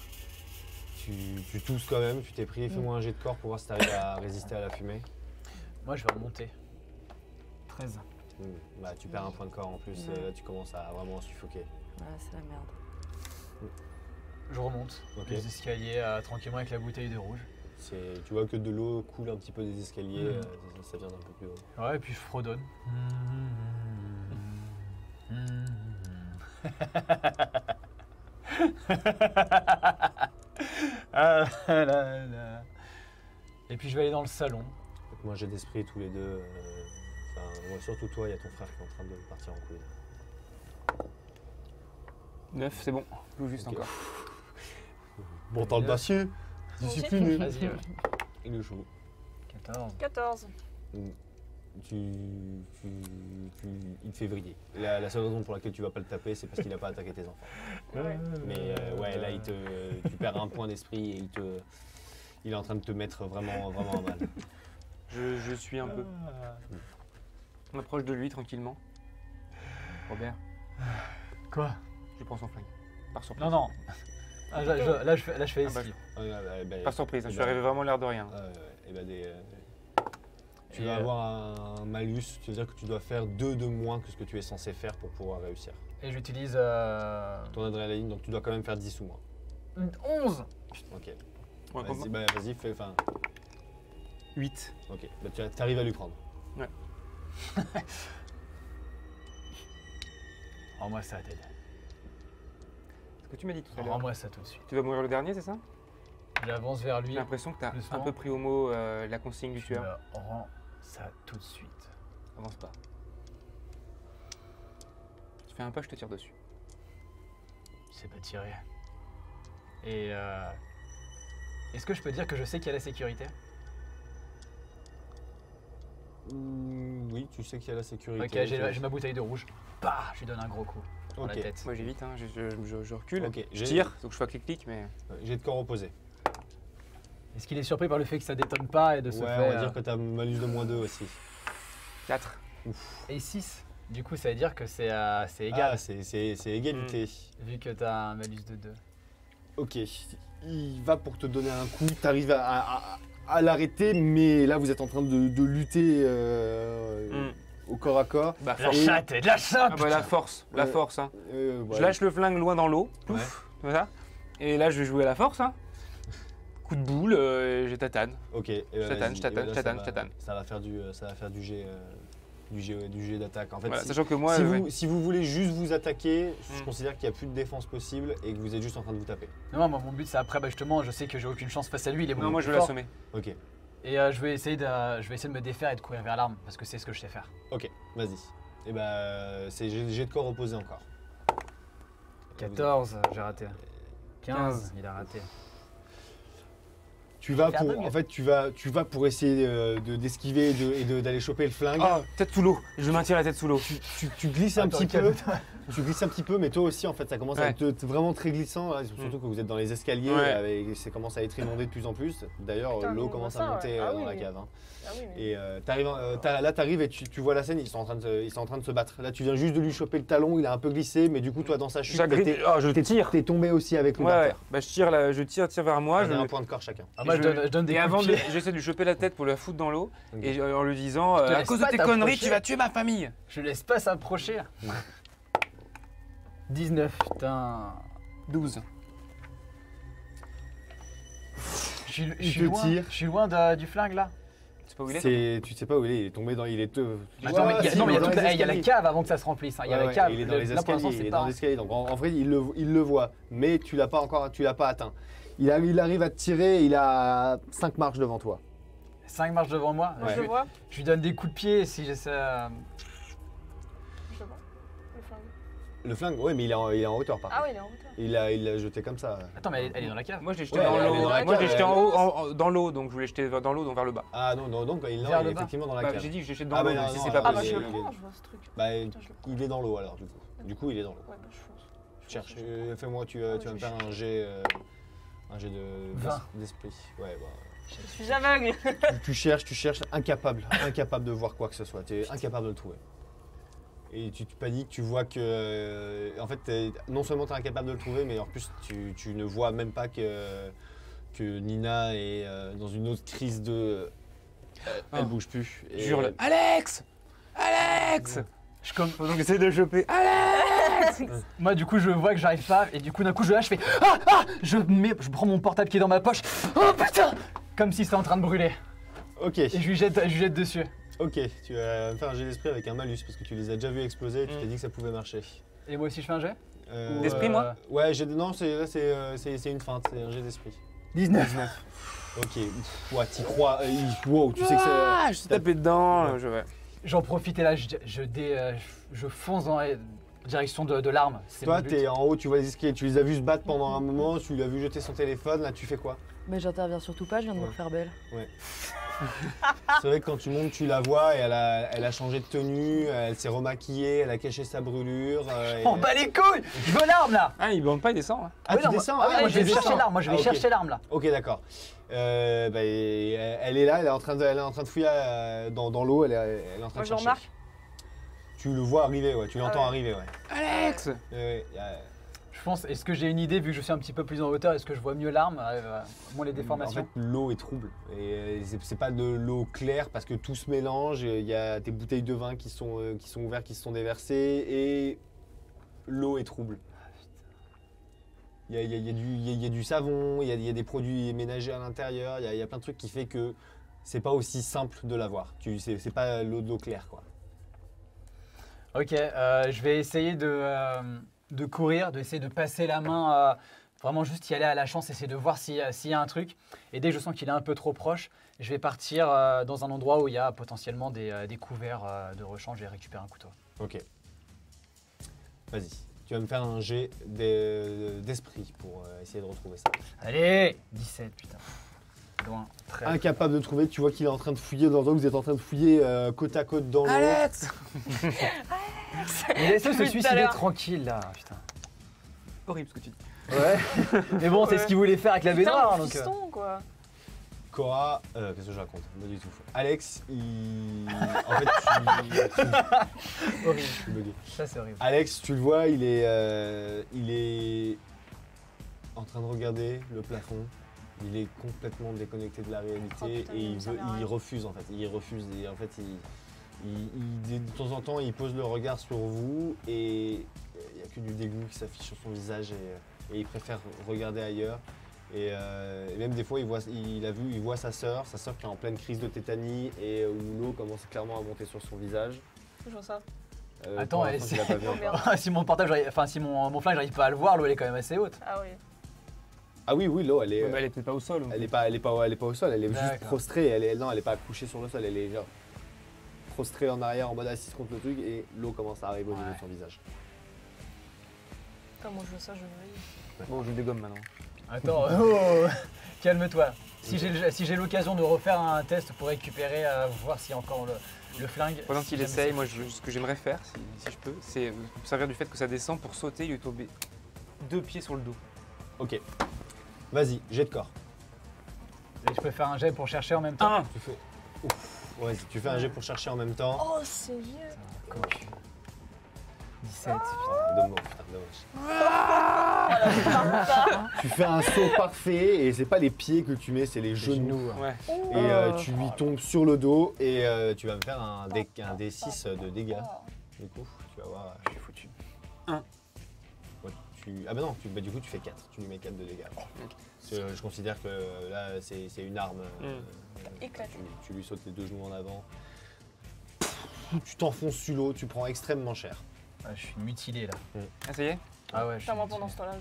S4: Tu tousses quand même, tu t'es pris, fais-moi un jet de corps pour voir si t'arrives à résister à la fumée.
S2: Moi, je vais remonter. 13.
S4: Bah, tu perds un point de corps en plus,
S5: Ouais.
S4: tu commences à vraiment suffoquer.
S5: Ouais, c'est la merde.
S2: Je remonte
S4: Ok.
S2: les escaliers tranquillement avec la bouteille de rouge.
S4: Tu vois que de l'eau coule un petit peu des escaliers, ça vient d'un peu plus haut.
S2: Ouais, et puis je fredonne. Ah là là. Et puis je vais aller dans le salon.
S4: Moi j'ai d'esprit tous les deux. Moi, surtout toi, il y a ton frère qui est en train de partir en couille.
S1: 9, c'est bon. Je joue juste
S4: Ok.
S1: encore.
S4: Bon, temps d'acier,
S3: discipliné.
S2: Vas-y, ouais.
S4: Il est chaud.
S2: 14.
S3: 14.
S4: Il te fait vriller. La seule raison pour laquelle tu vas pas le taper, c'est parce qu'il n'a pas attaqué tes enfants.
S3: Ouais.
S4: Mais ouais, là, tu perds un point d'esprit et il est en train de te mettre vraiment, vraiment à mal.
S1: Je suis un peu. On approche de lui tranquillement. Robert,
S2: Quoi?
S1: je prends son flingue. Par surprise.
S2: Non, non. Ah, là, je fais
S1: Ah bah,
S2: esquive.
S4: Ah, bah,
S1: Par surprise, je suis
S4: bah,
S1: arrivé vraiment l'air de rien.
S4: et bah, Tu vas avoir un malus, c'est-à-dire que tu dois faire 2 de moins que ce que tu es censé faire pour pouvoir réussir.
S2: Et j'utilise
S4: Ton adrénaline, donc tu dois quand même faire 10 ou moins.
S2: 11.
S4: Ok.
S1: Ouais,
S4: Vas-y, fais. Enfin,
S1: 8.
S4: ok. Bah, tu arrives à lui prendre.
S2: Rends-moi ça, Ted.
S1: Ce que tu m'as dit tout à l'heure.
S2: Rends-moi ça tout de suite.
S1: Tu vas mourir le dernier, c'est ça?
S2: J'avance vers lui.
S1: J'ai l'impression que t'as un
S2: Doucement.
S1: peu pris au mot la consigne du
S2: Tu
S1: tueur.
S2: me rends ça tout de suite.
S1: Avance pas. Tu fais un pas, je te tire dessus.
S2: C'est pas tiré. Et est-ce que je peux dire que je sais qu'il y a la sécurité?
S4: Oui, tu sais qu'il y a la sécurité.
S2: Ok, j'ai ma bouteille de rouge. Bah, je lui donne un gros coup dans la
S4: Ok.
S2: tête.
S1: Moi j'évite, hein, je recule.
S4: Ok,
S1: Je tire, donc je fais clic-clic, mais.
S4: J'ai de corps opposé.
S2: Est-ce qu'il est surpris par le fait que ça détonne pas et de ce
S4: Ouais,
S2: fait
S4: on va dire que t'as malus de moins 2 aussi.
S1: 4.
S2: Et 6. Du coup, ça veut dire que c'est égal,
S4: Ah, c'est égalité.
S2: vu que t'as un malus de 2.
S4: Ok, il va pour te donner un coup, t'arrives à l'arrêter, mais là vous êtes en train de lutter au corps à corps.
S1: Bah,
S2: De la
S1: force.
S2: chatte, de la chatte.
S1: Ah bah, la force, la
S4: Ouais.
S1: force. Hein.
S4: Ouais.
S1: Je lâche le flingue loin dans l'eau, pouf, comme ça. Et là, je vais jouer à la force. Hein. Coup de boule, je tatane.
S4: Ok.
S1: Je tatane, je tatane, je tatane, je tatane.
S4: Ça va faire du jet d'attaque. En fait,
S1: Voilà,
S4: si,
S1: sachant que moi,
S4: si vous voulez juste vous attaquer, je
S1: Mm.
S4: considère qu'il n'y a plus de défense possible et que vous êtes juste en train de vous taper.
S2: Non, moi, mon but c'est après, bah, justement, je sais que j'ai aucune chance face à lui, il est
S1: non,
S2: beaucoup
S1: moi je
S2: plus
S1: vais
S2: fort.
S1: l'assommer.
S4: Ok,
S2: Et je vais essayer de me défaire et de courir vers l'arme, parce que c'est ce que je sais faire.
S4: ok, vas-y. Et bah, c'est jet de corps opposé encore.
S2: 14, j'ai raté. 15, il a raté.
S4: Tu vas
S2: Fais un
S4: pour,
S2: peu mieux.
S4: en fait, tu vas pour essayer d'esquiver et d'aller choper le flingue.
S1: Oh, tête sous l'eau. Je maintiens la tête sous l'eau.
S4: Tu glisses un
S2: Attends,
S4: petit peu.
S2: calme-toi.
S4: Tu glisses un petit peu, mais toi aussi, en fait, ça commence à
S1: Ouais.
S4: être vraiment très glissant. Là, surtout que vous êtes dans les escaliers,
S1: Ouais.
S4: et ça commence à être inondé de plus en plus. D'ailleurs,
S3: Putain,
S4: l'eau
S3: on
S4: commence
S3: voit
S4: à
S3: ça,
S4: monter
S3: ouais. Ah
S4: dans
S3: oui,
S4: la
S3: oui.
S4: cave. Hein.
S3: Ah oui, mais...
S4: Et là, t'arrives et tu vois la scène. Ils sont en train de se battre. Là, tu viens juste de lui choper le talon. Il a un peu glissé, mais du coup, toi, dans sa chute,
S1: Je tire.
S4: t'es tombé aussi avec lui
S1: Ouais,
S4: par
S1: ouais.
S4: terre.
S1: Bah, je tire vers moi.
S4: Prenez
S1: Je
S4: un point de corps chacun.
S2: Ah, moi, je donne des
S1: et
S2: coups
S1: avant,
S2: de pied.
S1: j'essaie de lui choper la tête pour la foutre dans l'eau.
S4: Ok.
S1: Et en lui disant,
S2: te
S1: à
S2: laisse
S1: cause de
S2: pas
S1: tes conneries,
S2: t'approcher.
S1: tu vas tuer ma famille.
S2: Je laisse pas s'approcher. 19, putain.
S1: 12.
S4: Il te tire.
S2: Je suis loin du flingue là.
S1: C'est pas où il est?
S4: Tu sais pas où il est tombé dans. Il est.
S2: Attends, mais il y a,
S4: si,
S2: non, mais il y a
S4: dans
S2: toute
S4: les
S2: la- il y a la
S4: escaliers.
S2: cave avant que ça se remplisse. Hein. Il y a
S4: Ouais,
S2: la
S4: ouais,
S2: cave.
S4: il est dans les
S2: Là, pour l'instant,
S4: escaliers.
S2: c'est
S4: Il est
S2: pas
S4: dans
S2: un-
S4: les escaliers. Donc en vrai, il le voit, mais tu l'as pas atteint. Il arrive à te tirer. Il a 5 marches devant toi.
S2: 5 marches devant moi.
S4: Ouais.
S3: Je vois,
S2: Je lui donne des coups de pied si j'essaie.
S3: je vois. Le flingue.
S4: Le flingue, ouais, mais il est en hauteur par
S3: Ah
S4: contre.
S3: oui, il est en hauteur.
S4: Il l'a jeté comme ça.
S2: Attends, mais elle est dans la cave.
S1: Moi, je l'ai jeté
S4: Ouais,
S1: dans
S4: elle est
S1: l'eau.
S4: dans la
S1: Moi, je l'ai
S4: cave,
S1: jeté
S4: elle.
S1: en haut, dans l'eau, donc je voulais jeter dans l'eau, donc vers le bas.
S4: Ah non, donc il
S2: Vers
S4: est
S2: le bas.
S4: effectivement dans la
S1: Bah,
S4: cave.
S1: j'ai dit que j'ai jeté
S4: Ah,
S1: dans l'eau,
S4: bah,
S1: mais
S4: non,
S1: si
S4: non,
S1: c'est
S4: ah,
S1: pas
S3: Ah
S4: bah,
S3: bah je
S1: possible.
S3: le prends, je vois ce truc.
S4: Bah,
S3: Putain, je le prends.
S4: il est dans l'eau alors du coup. Du coup, il est dans l'eau.
S3: Ouais, bah je fonce.
S4: Cherche,
S3: Je fonce.
S4: fais-moi, tu
S3: Ah,
S4: vas me
S3: je
S4: faire un jet de
S2: 20.
S4: d'esprit. Ouais, bah.
S3: Je suis aveugle.
S4: Tu cherches, incapable de voir quoi que ce soit. Tu es incapable de le trouver. Et tu te paniques, tu vois que. En fait, non seulement tu es incapable de le trouver, mais en plus, tu ne vois même pas que Nina est dans une autre crise de. Elle bouge plus. Et-
S1: Jure-le. Alex! Alex!
S2: Je comme...
S1: Donc j'essaie de le choper. Alex!
S2: Moi, du coup, je vois que j'arrive pas. Et du coup, d'un coup, je lâche, je fais je prends mon portable qui est dans ma poche. Oh putain! Comme si c'était en train de brûler.
S4: Ok,
S2: Et je lui jette dessus.
S4: ok. Tu vas me faire un jet d'esprit avec un malus parce que tu les as déjà vus exploser et tu t'es dit que ça pouvait marcher.
S2: Et moi aussi, je fais un jet? Ou,
S1: D'esprit, moi?
S4: Ouais, non, c'est une feinte, c'est un jet d'esprit.
S2: 19.
S4: Ok, pff, ouais, t'y crois. Wow, tu sais que c'est.
S1: Ah, je suis tapé dedans. Ouais.
S2: J'en profite et là, je fonce dans la direction de l'arme. C'est
S4: Toi,
S2: mon but.
S4: t'es en haut, tu vois les escaliers, tu les as vus se battre pendant un moment, tu l'as vu jeter son téléphone, là tu fais quoi?
S5: Mais j'interviens surtout pas, je viens de me
S4: Ouais.
S5: faire belle.
S4: C'est vrai que quand tu montes, tu la vois et elle a changé de tenue, elle s'est remaquillée, elle a caché sa brûlure.
S2: Oh, bah les couilles! Je veux l'arme là!
S1: Ah, il bande pas, il descend. Hein.
S4: Ah, tu
S2: non,
S4: descends?
S2: moi,
S4: Ah,
S2: moi, je vais
S4: tu
S2: chercher
S4: descends.
S2: l'arme, moi je vais
S4: Ah, ok.
S2: chercher l'arme là.
S4: Ok, d'accord. Bah, elle est là, elle est en train de fouiller dans l'eau, elle est en train
S3: Moi
S4: de
S3: je le
S4: chercher.
S3: remarque.
S4: Tu le vois arriver, ouais, tu l'entends
S3: ouais.
S4: arriver, ouais.
S1: Alex!
S4: Ouais, ouais,
S2: Je Je pense, est-ce que j'ai une idée, vu que je suis un petit peu plus en hauteur, est-ce que je vois mieux l'arme, moins les
S4: En
S2: déformations?
S4: fait, l'eau est trouble. Et c'est pas de l'eau claire parce que tout se mélange. Il y a des bouteilles de vin qui sont ouvertes, qui se sont déversées. Et l'eau est trouble. Il y a du savon, il y a des produits ménagers à l'intérieur. Il y a plein de trucs qui fait que c'est pas aussi simple de l'avoir. C'est pas l'eau de l'eau claire, quoi.
S2: Ok, je vais essayer de courir, d'essayer de passer la main, vraiment juste y aller à la chance, essayer de voir s'il y a un truc. Et dès que je sens qu'il est un peu trop proche, je vais partir dans un endroit où il y a potentiellement des couverts de rechange et récupérer un couteau.
S4: Ok. Vas-y. Tu vas me faire un jet d'esprit pour essayer de retrouver ça.
S2: Allez 17, putain. Loin, très.
S4: Incapable de trouver, tu vois qu'il est en train de fouiller dans l'eau, vous êtes en train de fouiller côte à côte dans l'eau.
S1: Alex.
S2: Mais laissez-le se
S3: Tout à
S2: suicider
S3: l'heure.
S2: tranquille là, putain.
S1: Horrible ce que tu dis.
S2: Ouais. Mais bon, c'est ce qu'il voulait faire avec la
S3: Putain,
S2: baignoire,
S3: le
S2: donc.
S3: fiston, quoi.
S4: Cora, qu'est-ce que je raconte? Pas du tout. Alex, en fait,
S2: Horrible.
S4: je suis bugué.
S2: Ça, c'est horrible.
S4: Alex, tu le vois, il est en train de regarder le plafond. Il est complètement déconnecté de la réalité
S3: Oh putain,
S4: et
S3: il me servait à
S4: il
S3: rien.
S4: refuse en fait. Il refuse et en fait, de temps en temps, il pose le regard sur vous et il n'y a que du dégoût qui s'affiche sur son visage et il préfère regarder ailleurs. Et même des fois, il voit sa sœur qui est en pleine crise de tétanie et où l'eau commence clairement à monter sur son visage.
S3: Je vois ça.
S2: Attends,
S4: pour l'instant,
S2: et
S4: il l'a pas vu
S3: Oh,
S4: encore.
S3: merde.
S2: si mon portable, enfin si mon flingue, j'arrive pas à le voir, l'eau elle est quand même assez haute.
S3: Ah oui.
S4: Ah oui, l'eau, elle est.
S1: Ouais, mais elle est peut-être pas au sol.
S4: Elle est pas au sol, elle est juste
S2: D'accord.
S4: prostrée. Elle est pas couchée sur le sol, elle est genre prostrée en arrière en mode assise contre le truc et l'eau commence à arriver au niveau
S2: Ouais.
S4: de son visage.
S3: Putain, moi je vois ça, je me
S1: Bon, je dégomme maintenant.
S2: Attends, oh, calme-toi. Si j'ai l'occasion de refaire un test pour récupérer, voir s'il y a encore le flingue.
S1: Pendant
S2: si
S1: qu'il
S2: jamais
S1: essaye,
S2: c'est-
S1: moi ce que j'aimerais faire, si je peux, c'est me servir du fait que ça descend pour sauter et lui tomber 2 pieds sur le dos.
S4: Ok. Vas-y, jet de corps.
S2: Et je peux faire un jet pour chercher en même temps.
S1: Ah.
S4: Tu fais. Ouf. Ouais, si tu fais un jet pour chercher en même temps.
S3: Oh, c'est vieux.
S2: Putain, cocu. 17.
S4: Dommage, tu fais un saut parfait et c'est pas les pieds que tu mets, c'est les genoux.
S1: Ouais.
S4: Et tu lui tombes sur le dos et tu vas me faire un D6 de dégâts. Du coup, tu vas voir.
S2: Je suis foutu.
S4: Ouais, ah bah non, du coup tu fais 4, tu lui mets 4 de dégâts. Parce que je considère que là c'est une arme.
S3: Éclaté.
S4: Tu lui sautes les 2 genoux en avant. Tu t'enfonces sous l'eau, tu prends extrêmement cher.
S2: Ah, je suis mutilé là.
S1: Ah, ça y est.
S2: Ah ouais, je suis
S3: Putain, moi pendant
S2: mutilé.
S3: ce temps-là,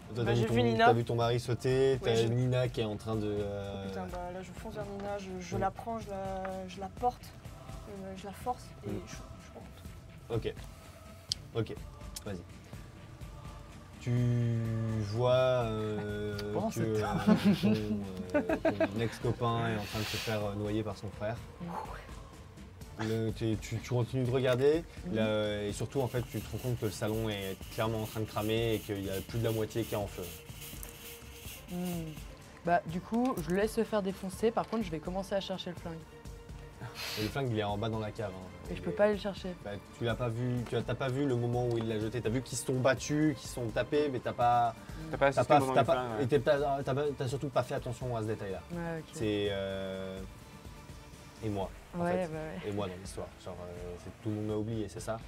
S3: je.
S4: Toi,
S3: Bah, j'ai
S4: ton-
S3: vu Nina.
S4: T'as vu ton mari sauter, t'as
S3: Ouais, j'ai-
S4: Nina qui est en train de.
S3: Putain, bah là je fonce vers Nina, je la prends, je la porte, je la force et je monte.
S4: Ok, vas-y. Tu vois
S2: Pendant
S4: que ton ex-copain est en train de se faire noyer par son frère. Tu continues de regarder et surtout en fait tu te rends compte que le salon est clairement en train de cramer et qu'il y a plus de la moitié qui est en feu.
S5: Bah, du coup, je laisse se faire défoncer. Par contre, je vais commencer à chercher le flingue.
S4: Et le flingue il est en bas dans la cave. Hein.
S5: Et je peux pas aller le chercher.
S4: Bah, tu l'as pas vu, t'as pas vu le moment où il l'a jeté. T'as vu qu'ils se sont battus, qu'ils se sont tapés, mais t'as pas.
S1: T'as pas assisté au moment du flingue, ouais.
S4: Et t'as surtout pas fait attention à ce détail-là.
S5: Ouais, ok.
S4: C'est et moi. En
S5: Ouais,
S4: fait.
S5: bah ouais.
S4: Et moi dans l'histoire. Genre, tout le monde m'a oublié, c'est ça?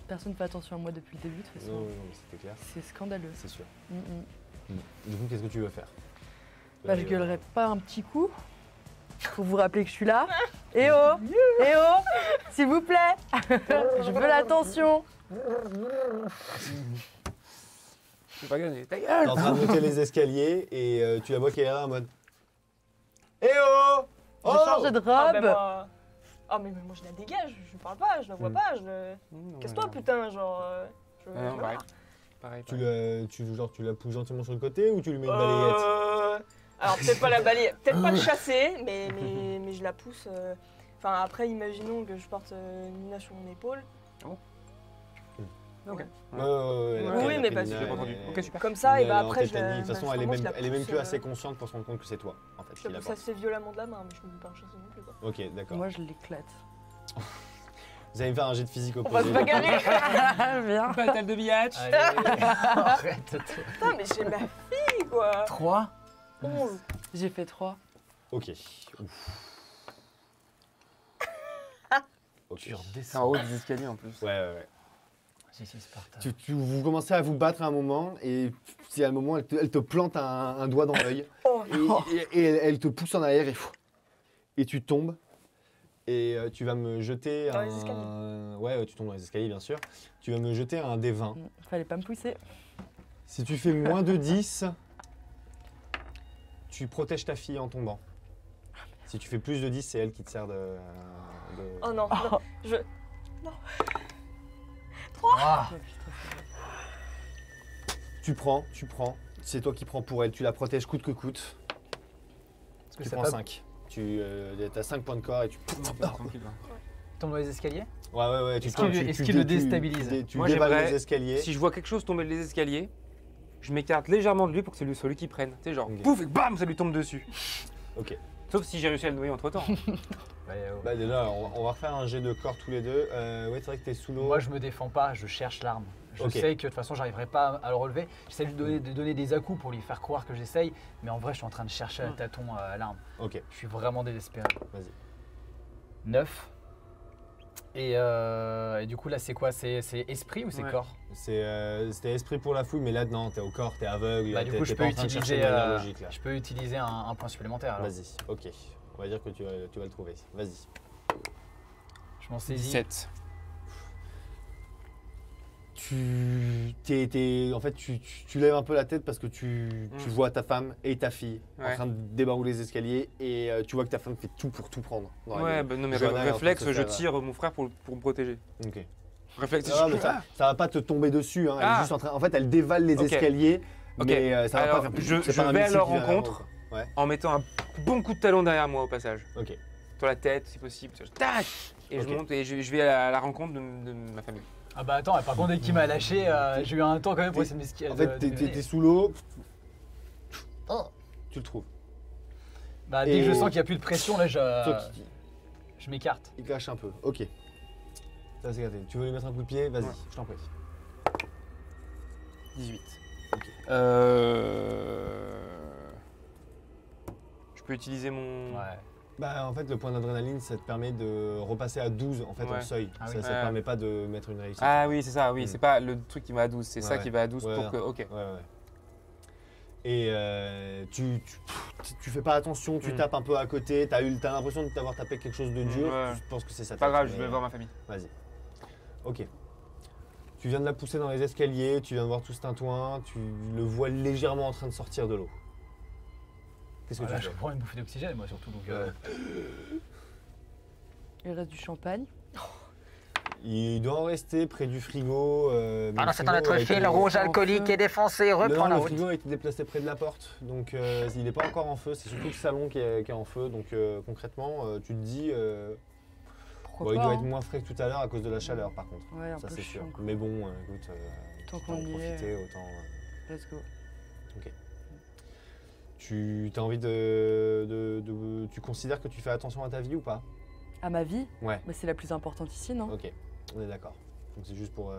S5: Personne fait attention à moi depuis le début, de toute façon.
S4: Non, c'était clair,
S5: C'est scandaleux.
S4: c'est sûr.
S5: Mm, mm.
S4: Du coup, qu'est-ce que tu veux faire?
S5: Bah, je gueulerai pas un petit coup pour vous rappeler que je suis là. Eh oh Eh oh S'il vous plaît Je veux l'attention.
S1: Je vais pas gagner. Ta
S4: T'es
S1: gueule.
S4: en train de monter les escaliers et tu la vois qui est là en mode. Eh oh!
S5: J'ai
S4: Oh!
S5: changé de
S3: Ah,
S5: robe.
S3: ben moi... Ah mais moi je la dégage, je parle pas, je la vois pas, je le... Casse-toi putain, genre... je
S1: Ah non,
S3: me
S1: pareil.
S3: barre.
S1: Pareil.
S4: Tu la pousses gentiment sur le côté ou tu lui mets une balayette?
S3: Alors peut-être pas la balayer, peut-être pas le chasser, mais je la pousse... Enfin après imaginons que je porte Nina sur mon épaule.
S1: Ok.
S3: Oui, mais parce que-
S1: J'ai pas entendu. Ok, super.
S3: Comme ça, et
S4: Elle
S3: bah
S4: est en
S3: après je
S4: tétanie.
S3: la...
S4: De toute façon,
S3: bah,
S4: elle est
S3: vraiment,
S4: même,
S3: je la
S4: elle est même
S3: pousse,
S4: plus assez consciente pour se rendre compte que c'est toi, en fait, qui la
S3: Ça
S4: porte.
S3: se fait violemment de la main, mais je ne peux pas en chasser non plus quoi.
S4: Ok, d'accord.
S5: Moi, je l'éclate.
S4: Vous allez me faire un jet de physique
S3: On va
S4: opposé.
S3: se bagarrer.
S5: Bien.
S1: Bataille de billage.
S2: Allez, arrête.
S3: Putain, mais j'ai ma fille, quoi.
S2: 3.
S3: 11.
S5: J'ai fait 3.
S4: Ok. Ouf. Ok.
S2: Tu
S1: C'est en
S2: redescends.
S1: haut des escaliers en plus.
S4: Ouais.
S2: Si, Sparta.
S4: Vous commencez à vous battre à un moment et c'est à un moment elle te plante un doigt dans l'œil
S3: Oh,
S4: et elle te pousse en arrière et tu tombes et tu vas me jeter
S3: Dans
S4: un...
S3: les escaliers.
S4: Ouais, tu tombes dans les escaliers bien sûr. Tu vas me jeter un D20.
S5: Fallait pas me pousser.
S4: Si tu fais moins de 10, tu protèges ta fille en tombant. Si tu fais plus de 10, c'est elle qui te sert de...
S3: oh non, non, je...
S2: Ah,
S4: Tu prends. C'est toi qui prends pour elle. Tu la protèges coûte que coûte.
S2: est-ce que
S4: Tu
S2: ça
S4: prends
S2: peut
S4: 5. Tu as 5 points de corps et tu...
S1: Tranquille.
S2: tomber dans les escaliers?
S4: Ouais, tu
S2: Est-ce
S4: tombes,
S2: qu'il-
S4: tu-
S2: est-ce
S4: tu
S2: qu'il le
S4: dé- tu-
S2: déstabilise?
S4: Tu
S1: Moi,
S4: dévales
S1: j'aimerais-
S4: les escaliers.
S1: Si je vois quelque chose tomber les escaliers, je m'écarte légèrement de lui pour que c'est lui qui prenne. Tu sais, genre,
S4: Ok.
S1: pouf, et bam, ça lui tombe dessus.
S4: Ok.
S1: Sauf si j'ai réussi à le noyer entre temps.
S4: Bah déjà, on va refaire un jet de corps tous les deux. Ouais, c'est vrai que t'es sous l'eau.
S2: Moi, je me défends pas, je cherche l'arme. Je
S4: Ok.
S2: sais que de toute façon, j'arriverai pas à le relever. J'essaie de donner des à-coups pour lui faire croire que j'essaye, mais en vrai, je suis en train de chercher à tâtons l'arme.
S4: Ok,
S2: Je suis vraiment désespéré.
S4: vas-y.
S2: 9. Et du coup, là, c'est quoi? C'est esprit ou c'est
S1: Ouais.
S2: corps?
S4: C'était esprit pour la fouille, mais là, non, t'es au corps, t'es aveugle.
S2: Bah, du
S4: t'es-
S2: coup,
S4: t'es
S2: je
S4: pas
S2: peux
S4: en train de chercher
S2: utiliser,
S4: de manière logique, là.
S2: je peux utiliser un point supplémentaire. alors.
S4: Vas-y, ok. On va dire que tu vas le trouver. Vas-y.
S2: Je m'en saisis.
S1: 17.
S4: En fait, tu lèves un peu la tête parce que tu vois ta femme et ta fille en
S1: Ouais.
S4: train de débarrouler les escaliers et tu vois que ta femme fait tout pour tout prendre. dans la
S1: Ouais,
S4: gueule.
S1: bah non, mais
S4: Johanna est en train de
S1: réflexe,
S4: se
S1: je
S4: faire-
S1: tire mon frère pour me protéger.
S4: Ok.
S1: Réflexe,
S4: Non, mais ça va pas te tomber dessus. Hein. Elle est
S1: Ah.
S4: juste en fait, elle dévale les
S1: Ok.
S4: escaliers,
S1: Ok.
S4: mais ça va
S1: Alors,
S4: pas faire plus.
S1: je
S4: c'est pas un
S1: vais à
S4: missile
S1: leur
S4: qui va
S1: rencontre.
S4: vraiment, quoi. Ouais.
S1: En mettant un bon coup de talon derrière moi au passage.
S4: Ok.
S1: Sur la tête, si possible. Tac. Et
S4: Ok.
S1: je monte et je vais à la rencontre de ma famille.
S2: Ah bah attends, par contre, dès qu'il m'a lâché, j'ai eu un temps quand même pour essayer de m'esquiver.
S4: En fait, t'es sous l'eau.
S2: Oh.
S4: Tu le trouves.
S2: Bah, dès
S4: Et-
S2: que je sens qu'il n'y a plus de pression, là,
S4: Toi
S2: je m'écarte.
S4: il cache un peu. Ok. Ça c'est gâté. Tu veux lui mettre un coup de pied? Vas-y,
S1: Ouais.
S4: je t'en prie.
S1: 18.
S4: Ok.
S1: Je peux utiliser mon.
S2: Ouais.
S4: Bah en fait le point d'adrénaline ça te permet de repasser à 12 en fait en
S1: Ouais.
S4: seuil.
S2: Ah
S4: ça
S2: oui.
S4: te
S1: Ouais.
S4: permet pas de mettre une réussite.
S1: Ah oui, c'est ça, oui.
S4: Mm.
S1: C'est pas le truc qui va à 12, c'est
S4: Ouais,
S1: ça
S4: ouais.
S1: qui va à 12
S4: Ouais,
S1: pour que. Ok.
S4: Ouais. Et tu fais pas attention, tu
S1: Mm.
S4: tapes un peu à côté, t'as l'impression de t'avoir tapé quelque chose de dur,
S1: Ouais.
S4: je pense que c'est ça.
S1: Pas grave, je vais voir ma famille.
S4: Vas-y. Ok. Tu viens de la pousser dans les escaliers, tu viens de voir tout ce tintouin, tu le vois légèrement en train de sortir de l'eau. Qu'est-ce que
S2: Voilà,
S4: tu
S2: je
S4: fais?
S2: prends une bouffée d'oxygène, moi surtout. Donc,
S5: Il reste du champagne.
S4: Il doit en rester près du frigo. mais
S2: Ah
S4: le
S2: non, c'est
S4: frigo
S2: un
S4: a
S2: autre
S4: été-
S2: fil rouge alcoolique est défoncé, reprends la
S4: Le
S2: route.
S4: frigo a été déplacé près de la porte, donc il n'est pas encore en feu. C'est surtout le salon qui est en feu. Donc concrètement, tu te dis,
S5: Pourquoi
S4: bon, il
S5: pas
S4: doit
S5: hein.
S4: être moins frais que tout à l'heure à cause de la chaleur, par contre.
S5: Ouais, un
S4: Ça
S5: peu
S4: c'est sûr.
S5: chiant. quoi.
S4: Mais bon, écoute,
S5: Tant
S4: quitte à
S5: qu'on
S4: en
S5: y est.
S4: profiter, autant.
S5: Let's go.
S4: Tu as envie tu considères que tu fais attention à ta vie ou pas?
S5: À ma vie,
S4: Ouais.
S5: bah, c'est la plus importante ici, non?
S4: Ok, on est d'accord. Donc c'est juste pour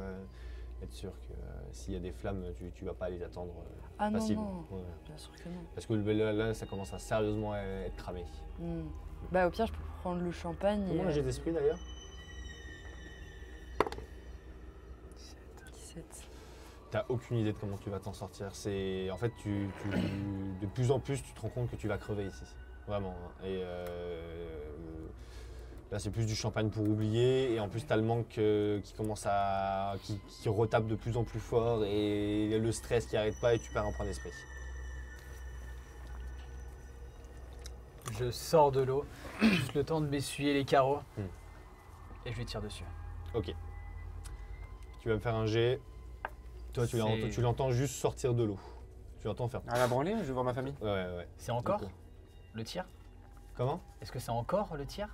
S4: être sûr que s'il y a des flammes, tu vas pas les attendre
S5: Ah non,
S4: facilement.
S5: non,
S4: Ouais.
S5: bien sûr que non.
S4: Parce que là, ça commence à sérieusement être cramé.
S5: Hmm. Bah au pire, je peux prendre le champagne
S4: Comment
S5: et...
S4: un jet d'esprit d'ailleurs?
S5: 17.
S4: T'as aucune idée de comment tu vas t'en sortir. C'est en fait, de plus en plus, tu te rends compte que tu vas crever ici, vraiment. Hein. Et là, c'est plus du champagne pour oublier. Et en plus, t'as le manque qui commence qui retape de plus en plus fort et le stress qui arrête pas et tu perds un point d'esprit.
S2: Je sors de l'eau, juste le temps de m'essuyer les carreaux.
S4: Hmm.
S2: Et je lui tire dessus.
S4: Ok. Tu vas me faire un jet. Toi,
S2: C'est-
S4: tu l'entends juste sortir de l'eau. Tu l'entends faire.
S1: À la branlée, je vais voir ma famille.
S4: Ouais.
S2: C'est encore
S4: Du coup.
S2: le tir?
S4: Comment?
S2: Est-ce que c'est encore le tir?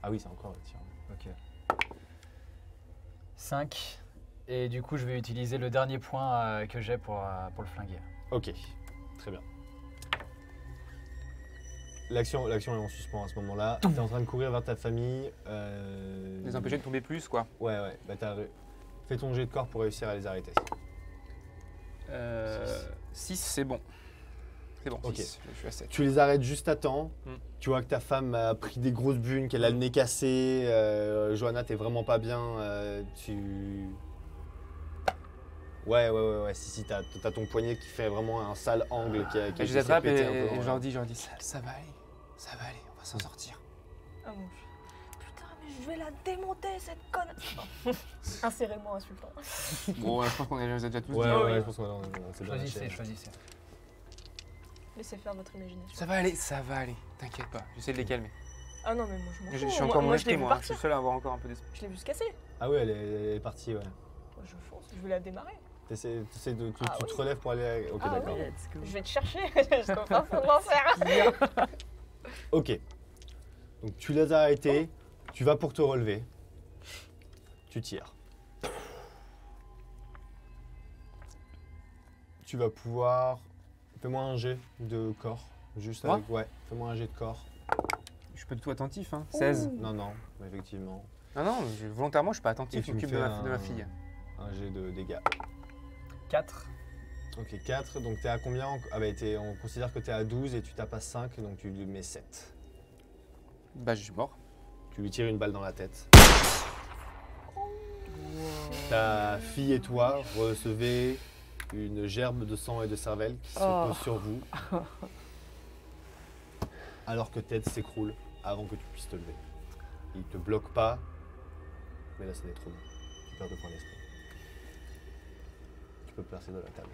S4: Ah oui, c'est encore le tir.
S2: Ok. 5. Et du coup, je vais utiliser le dernier point que j'ai pour le flinguer.
S4: Ok, très bien. L'action est en suspens à ce moment-là. T'es en train de courir vers ta famille.
S1: Les empêcher de tomber plus, quoi.
S4: Ouais. Bah, fais ton jet de corps pour réussir à les arrêter.
S1: 6, c'est bon. C'est bon,
S4: Ok.
S1: 6. Je suis à 7.
S4: Tu les arrêtes juste à temps.
S1: Mm.
S4: Tu vois que ta femme a pris des grosses bunes, qu'elle a le nez cassé. Johanna, t'es vraiment pas bien. Ouais. Si, t'as ton poignet qui fait vraiment un sale angle qui a
S1: Je les
S4: s'est
S1: attrape
S4: pété
S1: et
S4: un peu dans
S1: je
S4: la-
S1: leur dis, ça va aller, on va s'en sortir.
S3: Ah mon Dieu. Putain, mais je vais la démonter cette conne. Insérez-moi insultant.
S1: Bon, je pense qu'on les a déjà tous
S4: Ouais,
S1: dit.
S4: ouais, je pense qu'on c'est bien
S2: Choisissez,
S4: lâché.
S2: choisissez.
S3: Laissez faire votre imagination.
S1: Ça va aller, t'inquiète pas, j'essaie de les calmer.
S3: Ah non, mais moi je m'en fous.
S1: Je suis encore mon
S3: moi, je l'ai
S1: esprit,
S3: vu
S1: moi, je suis
S3: partir.
S1: le seul à avoir encore un peu d'esprit.
S3: Je l'ai vu se casser.
S4: Ah ouais, elle est partie, ouais.
S3: Moi, je fonce, je vais la démarrer.
S4: T'essaies de, tu
S3: Ah
S4: te
S3: oui.
S4: relèves pour aller. Ok,
S3: Ah
S4: d'accord.
S3: oui.
S5: Let's go.
S3: Je vais te chercher. Je sais pas comment faire.
S4: Ok. Donc tu les as arrêtés, tu vas pour te relever. Tu tires. Tu vas pouvoir. Fais-moi un jet de corps. Juste
S1: Moi
S4: avec. Ouais, fais-moi un jet de corps.
S1: Je suis pas du tout attentif, hein. 16.
S4: Non, effectivement.
S1: Non, volontairement, je suis pas
S4: Et
S1: attentif, je
S4: tu me
S1: m'occupe
S4: fais
S1: de ma fille.
S4: Un jet de dégâts.
S2: 4.
S4: Ok, 4. Donc t'es à combien Ah bah on considère que t'es à 12 et tu tapes à 5, donc tu lui mets 7.
S1: Bah, je suis mort.
S4: Tu lui tires une balle dans la tête. Ta fille et toi recevez une gerbe de sang et de cervelle qui se
S5: Oh.
S4: pose sur vous. Alors que Ted s'écroule avant que tu puisses te lever. Il te bloque pas, mais là c'est des troubles. Tu perds 2 points d'esprit. Tu peux placer de la table.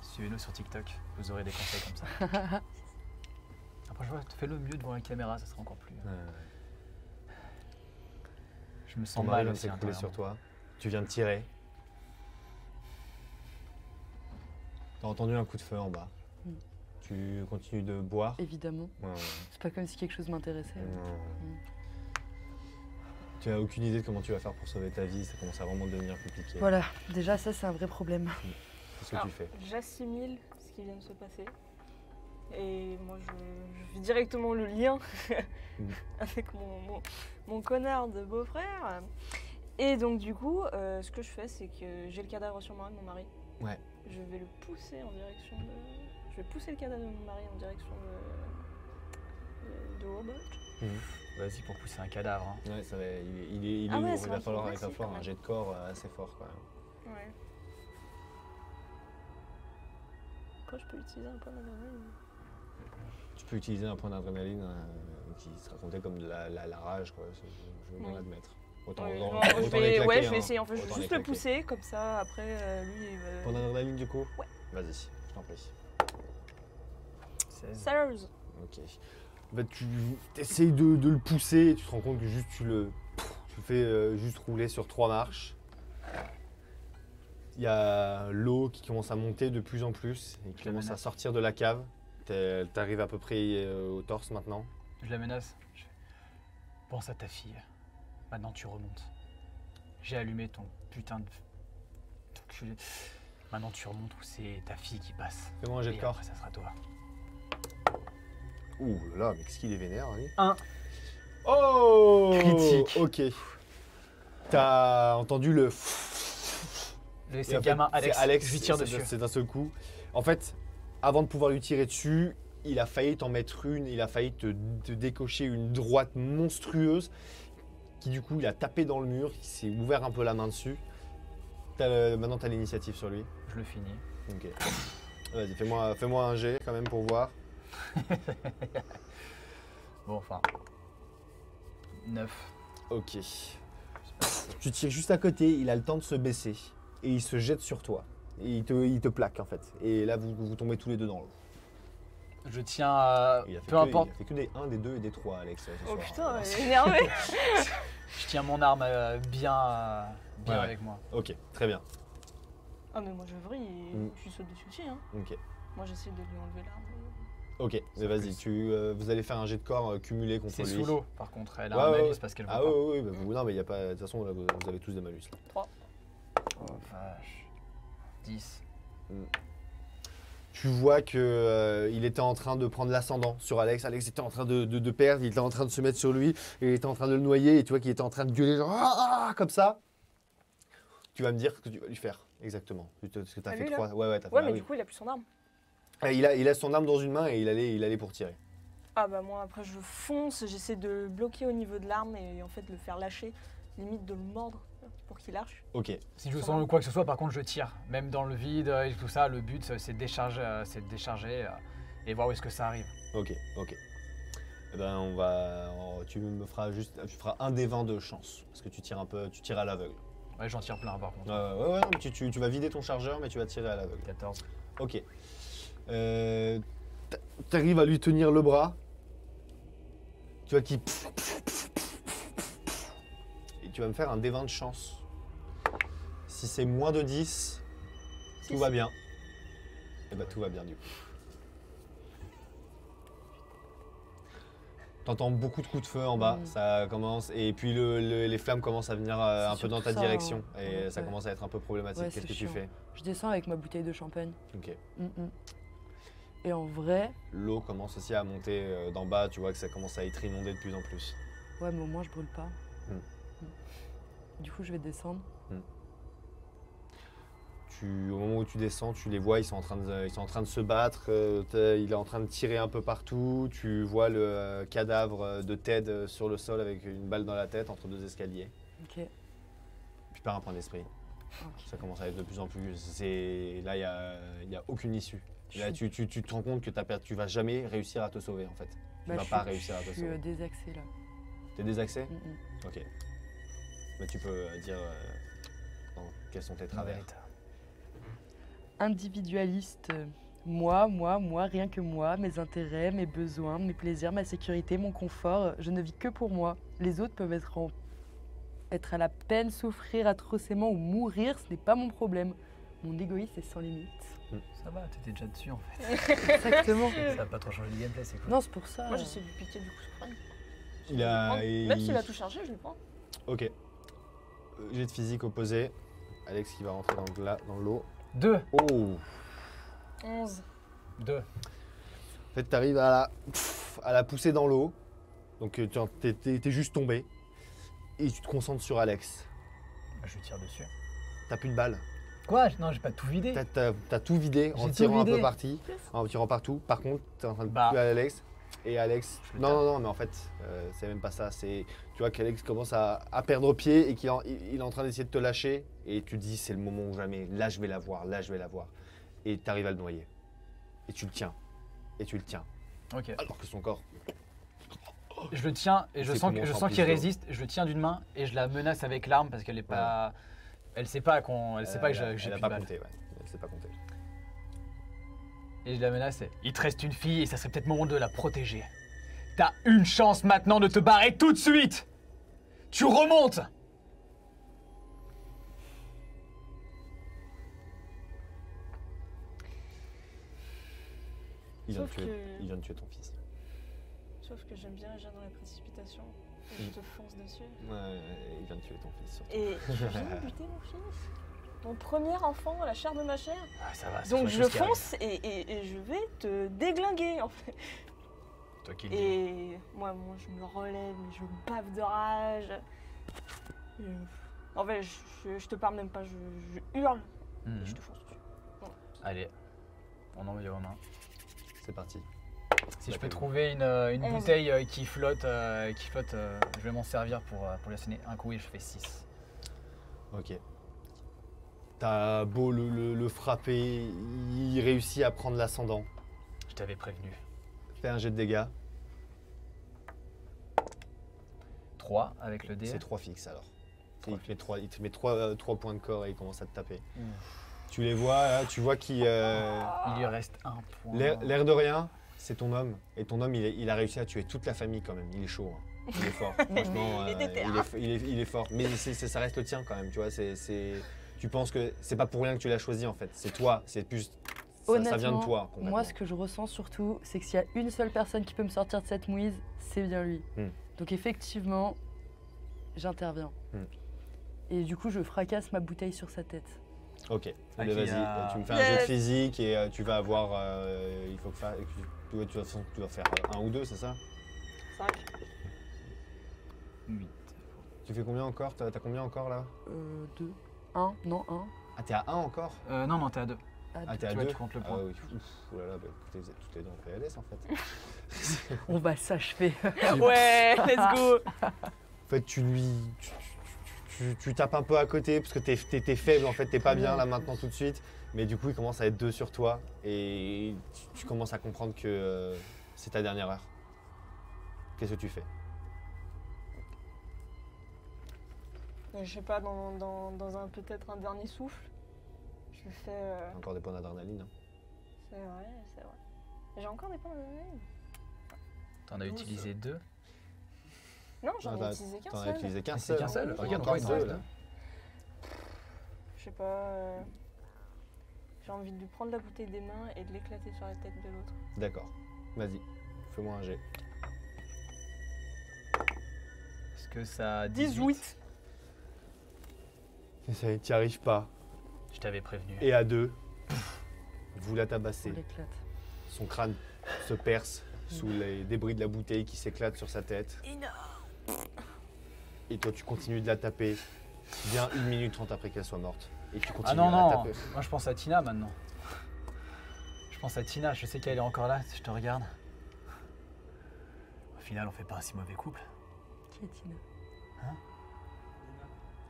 S2: Suivez-nous sur TikTok, vous aurez des conseils comme ça. Après, je vois, fais-le mieux devant la caméra, ça sera encore plus. Je me
S4: Ton
S2: sens
S4: mari
S2: mal
S4: vient de
S2: aussi.
S4: s'écrouler sur
S2: intérieurement.
S4: toi. Tu viens de tirer. T'as entendu un coup de feu en bas.
S5: Mm.
S4: Tu continues de boire.
S5: Évidemment.
S4: Ouais.
S5: C'est pas comme si quelque chose m'intéressait.
S4: Tu as aucune idée de comment tu vas faire pour sauver ta vie, ça commence à vraiment devenir compliqué.
S5: Voilà, déjà ça c'est un vrai problème.
S4: Qu'est-ce que
S3: Alors,
S4: tu fais?
S3: J'assimile ce qui vient de se passer. Et moi, je fais directement le lien avec mon connard de beau-frère. Et donc, du coup, ce que je fais, c'est que j'ai le cadavre sur moi de mon mari.
S4: Ouais.
S3: Je vais le pousser en direction de. Je vais pousser le cadavre de mon mari en direction de Robert.
S2: Vas-y pour pousser un cadavre. Hein.
S4: Ouais, ça va, il est
S3: Ah ouais,
S4: lourd,
S3: c'est
S4: il
S3: vrai
S4: va falloir,
S3: qu'il est
S4: il va
S3: massif,
S4: falloir
S3: quand
S4: un
S3: même.
S4: jet de corps assez fort quand même.
S3: Ouais. Après, je peux utiliser un point d'adrénaline.
S4: Tu peux utiliser un point d'adrénaline qui sera compté comme de la rage, quoi. Je veux bien
S3: Oui.
S4: l'admettre. Autant,
S3: Ouais,
S4: autant-
S3: non,
S4: autant
S3: je
S4: les
S3: vais,
S4: claquer,
S3: ouais, je
S4: hein.
S3: vais essayer en fait, je
S4: Autant
S3: vais
S4: les
S3: juste le
S4: claquer.
S3: pousser, comme ça, après, lui, il va...
S4: Point d'adrénaline du coup?
S3: Ouais.
S4: Vas-y, je t'en prie.
S2: 16.
S3: 16.
S4: Ok. Bah, tu essayes de le pousser et tu te rends compte que juste tu le fais juste rouler sur 3 marches. Il y a l'eau qui commence à monter de plus en plus et qui
S2: Je la
S4: commence à
S2: menace.
S4: sortir de la cave. T'arrives à peu près au torse maintenant.
S2: Je la menace. Je fais, pense à ta fille. Maintenant tu remontes. J'ai allumé ton putain de... Maintenant tu remontes où c'est ta fille qui passe.
S4: Fais-moi un jet de
S2: Et
S4: corps.
S2: après ça sera toi.
S4: Ouh là, mais qu'est-ce qu'il est vénère, lui.
S2: 1.
S4: Oh
S2: Critique.
S4: Ok. T'as entendu le...
S2: C'est
S4: Et
S2: le
S4: en fait,
S2: gamin
S4: c'est
S2: Alex, je lui tire
S4: c'est-
S2: dessus.
S4: C'est d'un seul coup. En fait, avant de pouvoir lui tirer dessus, il a failli t'en mettre une, il a failli te décocher une droite monstrueuse qui du coup il a tapé dans le mur, il s'est ouvert un peu la main dessus. Maintenant t'as l'initiative sur lui.
S2: Je le finis.
S4: Ok. Vas-y, fais-moi un jet quand même pour voir.
S2: Bon, enfin... 9.
S4: Ok. Tu tires juste à côté, il a le temps de se baisser et il se jette sur toi. Et il te plaque en fait. Et là vous tombez tous les deux dans l'eau.
S2: Je tiens à...
S4: Il a fait
S2: Peu
S4: que,
S2: importe.
S4: il a fait que des 1, des 2 et des 3, Alex. Ce
S3: Oh
S4: soir.
S3: putain, il est énervé.
S2: Je tiens mon arme bien
S4: Ouais.
S2: avec moi.
S4: Ok, très bien.
S3: Ah mais moi je vrille et
S4: Mm.
S3: je saute dessus aussi, hein.
S4: Ok,
S3: Moi j'essaie de lui enlever l'arme.
S4: ok. Mais vas-y, vous allez faire un jet de corps cumulé contre
S2: C'est
S4: lui.
S2: sous l'eau par contre. Elle a
S4: Ouais,
S2: un
S4: ouais,
S2: malus
S4: ouais.
S2: parce qu'elle voit
S4: Ah
S2: pas.
S4: oui, oui, bah, non, mais il y a pas. De toute façon, là, vous avez tous des malus. Là.
S2: Vache. 10.
S4: Tu vois que il était en train de prendre l'ascendant sur Alex. Alex était en train de perdre, il était en train de se mettre sur lui, et il était en train de le noyer, et tu vois qu'il était en train de gueuler genre comme ça. Tu vas me dire ce que tu vas lui faire, exactement. Parce que tu as fait
S3: lui, là
S4: 3. Ouais, t'as fait
S3: Ouais,
S4: ah
S3: mais
S4: oui.
S3: du coup, il a plus son arme.
S4: Ah, il a son arme dans une main et il allait pour tirer.
S3: Ah bah moi, après, je fonce, j'essaie de le bloquer au niveau de l'arme et en fait de le faire lâcher, limite de le mordre pour qu'il lâche.
S4: Ok.
S2: Si je sens quoi que ce soit, par contre, je tire. Même dans le vide et tout ça, le but, c'est de décharger et voir où est-ce que ça arrive.
S4: Ok. Eh ben, tu feras un des 20 de chance. Parce que tu tires à l'aveugle.
S2: Ouais, j'en tire plein, par contre.
S4: Ouais, non, mais tu vas vider ton chargeur, mais tu vas tirer à l'aveugle.
S2: 14.
S4: Ok. T'arrives à lui tenir le bras. Tu vois qu'il... Et tu vas me faire un D20 de chance. Si c'est moins de 10, tout va bien. Et bah tout va bien du coup. T'entends beaucoup de coups de feu en bas, ça commence, et puis les flammes commencent à venir un peu dans ta direction, et ça commence à être un peu problématique.
S5: Ouais,
S4: Qu'est-ce que
S5: c'est
S4: tu
S5: chiant.
S4: fais?
S5: Je descends avec ma bouteille de champagne.
S4: Ok.
S5: Et en vrai,
S4: L'eau commence aussi à monter d'en bas, tu vois que ça commence à être inondé de plus en plus.
S5: ouais, mais au moins je brûle pas. Du coup, je vais descendre.
S4: Au moment où tu descends, tu les vois, ils sont en train de se battre, il est en train de tirer un peu partout, tu vois le cadavre de Ted sur le sol avec une balle dans la tête entre 2 escaliers.
S5: Ok.
S4: Tu perds un point d'esprit.
S5: Ok.
S4: Ça commence à être de plus en plus... Là, il n'y a aucune issue. Là, tu te rends compte que tu vas jamais réussir à te sauver en fait. Tu vas pas réussir à te
S5: Je
S4: sauver.
S5: suis désaxée là.
S4: T'es désaxé?
S5: Mm.
S4: Ok. Mais tu peux dire quels sont tes travers.
S5: Individualiste. Moi, rien que moi, mes intérêts, mes besoins, mes plaisirs, ma sécurité, mon confort. Je ne vis que pour moi. Les autres peuvent être à la peine, souffrir atrocement ou mourir, ce n'est pas mon problème. Mon égoïsme est sans limite.
S2: Ça va, t'étais déjà dessus en fait.
S5: Exactement.
S2: Ça va pas trop changer le gameplay, c'est cool.
S5: Non, c'est pour ça.
S3: Moi, j'essaie de lui piquer du coup ce crâne.
S4: Il
S3: Même s'il a tout chargé, je le prends.
S4: Ok. Jet de physique opposé. Alex qui va rentrer dans l'eau.
S2: 2.
S4: Oh!
S3: 11.
S2: 2.
S4: En fait, tu arrives à la pousser dans l'eau. Donc, t'es juste tombé. Et tu te concentres sur Alex.
S2: Je tire dessus.
S4: T'as plus de balles.
S2: Quoi? Non, j'ai pas tout vidé.
S4: T'as tout vidé en
S2: J'ai
S4: tirant
S2: tout
S4: un peu
S2: vidé.
S4: en tirant partout. Par contre, t'es en train de
S2: Bah.
S4: tuer Alex. Et Alex.
S2: Je le
S4: Non, mais en fait, c'est même pas ça. Tu vois qu'Alex commence à perdre pied et qu'il est en train d'essayer de te lâcher. Et tu te dis, c'est le moment ou jamais. Là, je vais la voir. Et tu arrives à le noyer. Et tu le tiens.
S2: Ok.
S4: Alors que son corps.
S2: Je le tiens et je
S4: C'est
S2: sens
S4: comment
S2: qu'il
S4: s'emplit d'eau.
S2: résiste. Je le tiens d'une main et je la menace avec l'arme parce qu'elle est pas. Elle sait pas que j'ai plus
S4: Elle
S2: de
S4: a pas
S2: balles.
S4: compté, ouais. Elle sait pas compter.
S2: Et je la menace et il te reste une fille et ça serait peut-être le moment de la protéger. T'as une chance maintenant de te barrer tout de suite. Tu remontes.
S4: Il vient, de
S3: Sauf
S4: tuer,
S3: que-
S4: il vient de tuer ton fils.
S3: Sauf que j'aime bien agir dans la précipitation. Et je te fonce dessus.
S4: Ouais, il vient de tuer ton fils. Surtout.
S3: Et tu viens de buter mon fils. Mon premier enfant, la chair de ma chair.
S2: Ah, ça va.
S3: Donc je fonce et je vais te déglinguer en fait.
S2: Toi qui le dis.
S3: Et moi je me relève, je bave de rage. En fait, je te parle même pas, je hurle
S2: Mhm.
S3: et je te fonce dessus.
S2: Allez, on envoie aux mains.
S4: C'est parti.
S2: Si
S4: Bah,
S2: je peux
S4: t'es-
S2: trouver une
S3: 11.
S2: bouteille qui flotte, je vais m'en servir pour l'asséner un coup et je fais 6.
S4: Ok. T'as beau le frapper, il réussit à prendre l'ascendant.
S2: Je t'avais prévenu.
S4: Fais un jet de dégâts.
S2: 3 avec le dé.
S4: C'est 3 fixes alors.
S2: Trois
S4: Il te met 3 points de corps et il commence à te taper. Tu les vois, là, tu vois qu'il...
S2: Il lui reste un point.
S4: L'air de rien, c'est ton homme. Et ton homme, il a réussi à tuer toute la famille quand même. Il est chaud. Hein. Il est fort. Franchement,
S3: Il est déter,
S4: il est fort. Mais ça reste le tien quand même. Tu vois, tu penses que c'est pas pour rien que tu l'as choisi en fait. C'est toi. C'est plus. Ça vient de toi. complètement.
S5: Moi, ce que je ressens surtout, c'est que s'il y a une seule personne qui peut me sortir de cette mouise, c'est bien lui.
S4: Hmm.
S5: Donc effectivement, j'interviens. Et du coup, je fracasse ma bouteille sur sa tête.
S4: Ok,
S2: Ah,
S4: allez,
S2: qui
S4: vas-y,
S2: a-
S4: tu me fais un jet de physique et tu vas avoir. Il faut que tu vas faire 1 ou 2, c'est ça?
S3: 5.
S2: 8.
S4: Tu fais combien encore? T'as combien encore là?
S5: 2. 1, non, 1.
S4: Ah, t'es à 1 encore?
S2: Non, t'es à 2.
S4: Ah, t'es à
S2: Tu vois,
S4: 2?
S2: tu comptes le
S4: Ah
S2: point.
S4: oui, ouf, oh là là, bah, écoutez, vous êtes toutes les deux en PLS en fait.
S5: On va s'achever.
S3: Ouais, let's go.
S4: En fait, tu tapes un peu à côté parce que t'es faible en fait, t'es pas bien là maintenant tout de suite. Mais du coup, il commence à être 2 sur toi et tu commences à comprendre que c'est ta dernière heure. Qu'est-ce que tu fais?
S3: Je sais pas, dans un peut-être un dernier souffle, je fais.
S4: Encore des points d'adrénaline. Hein.
S3: C'est vrai, c'est vrai. J'ai encore des points d'adrénaline.
S2: T'en as utilisé 2.
S3: Non, j'en
S4: Ah,
S3: ai utilisé qu'un
S4: T'en as
S3: seul.
S4: utilisé qu'un
S2: C'est
S4: seul.
S2: qu'un seul.
S4: T'en as
S2: Regarde,
S4: encore
S2: pourquoi il
S4: 2
S2: te
S4: là.
S3: Je sais pas. J'ai envie de lui prendre la bouteille des mains et de l'éclater sur la tête de l'autre.
S4: D'accord, vas-y, fais-moi un jet.
S2: Est-ce que ça a
S3: 18.
S4: Et t'y arrives pas.
S2: Je t'avais prévenu.
S4: Et à 2, vous la
S5: On
S4: tabassez.
S5: l'éclate.
S4: Son crâne se perce sous les débris de la bouteille qui s'éclatent sur sa tête. Et toi, tu continues de la taper bien 1 minute 30 après qu'elle soit morte. Et tu continues
S2: Ah non,
S4: à la
S2: non,
S4: taper.
S2: moi je pense à Tina maintenant. Je pense à Tina, je sais qu'elle est encore là, je te regarde. Au final, on fait pas un si mauvais couple.
S5: Qui est Tina?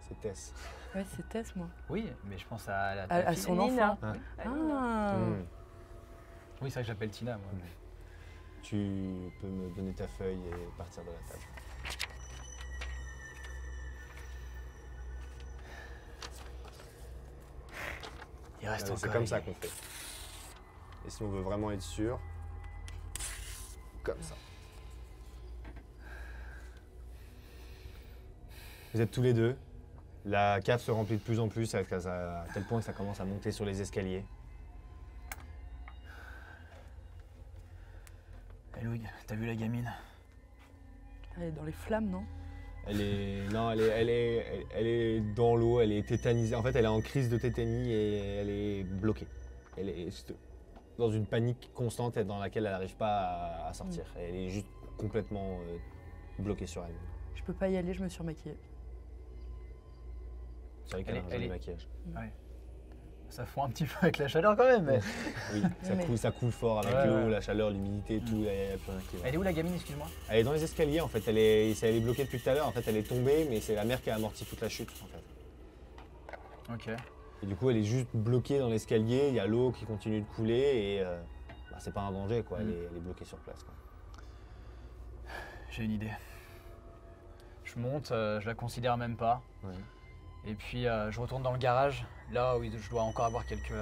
S4: C'est Tess.
S5: Ouais, c'est Tess, moi.
S2: Oui, mais je pense à la
S5: À
S2: fille.
S5: son
S3: Nina.
S5: enfant.
S4: Ouais.
S5: Ah.
S4: Hmm.
S2: Oui, c'est vrai que j'appelle Tina, moi.
S4: Tu peux me donner ta feuille et partir de la table.
S2: Il reste
S4: Allez,
S2: encore.
S4: c'est comme ça qu'on fait. Et si on veut vraiment être sûr, comme ça. Vous êtes tous les deux. La cave se remplit de plus en plus à tel point que ça commence à monter sur les escaliers.
S2: Eh Louis, t'as vu la gamine?
S5: Elle est dans les flammes, non?
S4: Elle est dans l'eau, elle est tétanisée. En fait, elle est en crise de tétanie et elle est bloquée. Elle est juste dans une panique constante et dans laquelle elle n'arrive pas à sortir. Elle est juste complètement bloquée sur elle.
S5: Je peux pas y aller, je me suis remaquillée.
S4: C'est vrai qu'elle a un
S2: Elle
S4: joli
S2: est-
S4: maquillage.
S2: Ça fond un petit peu avec la chaleur quand même. Mais...
S4: Oui,
S5: Mais-
S4: ça coule fort avec
S2: Ouais,
S4: l'eau,
S2: ouais.
S4: la chaleur, l'humidité et tout. Il n'y a plus rien qui va.
S2: Elle est où la gamine, excuse-moi?
S4: Elle est dans les escaliers en fait. Elle est bloquée depuis tout à l'heure. En fait, elle est tombée, mais c'est la mer qui a amorti toute la chute en fait.
S2: Ok.
S4: Et du coup, elle est juste bloquée dans l'escalier. Il y a l'eau qui continue de couler et c'est pas un danger quoi. Elle est bloquée sur place quoi.
S2: J'ai une idée. Je monte, je la considère même pas.
S4: Ouais.
S2: Et puis je retourne dans le garage, là où je dois encore avoir quelques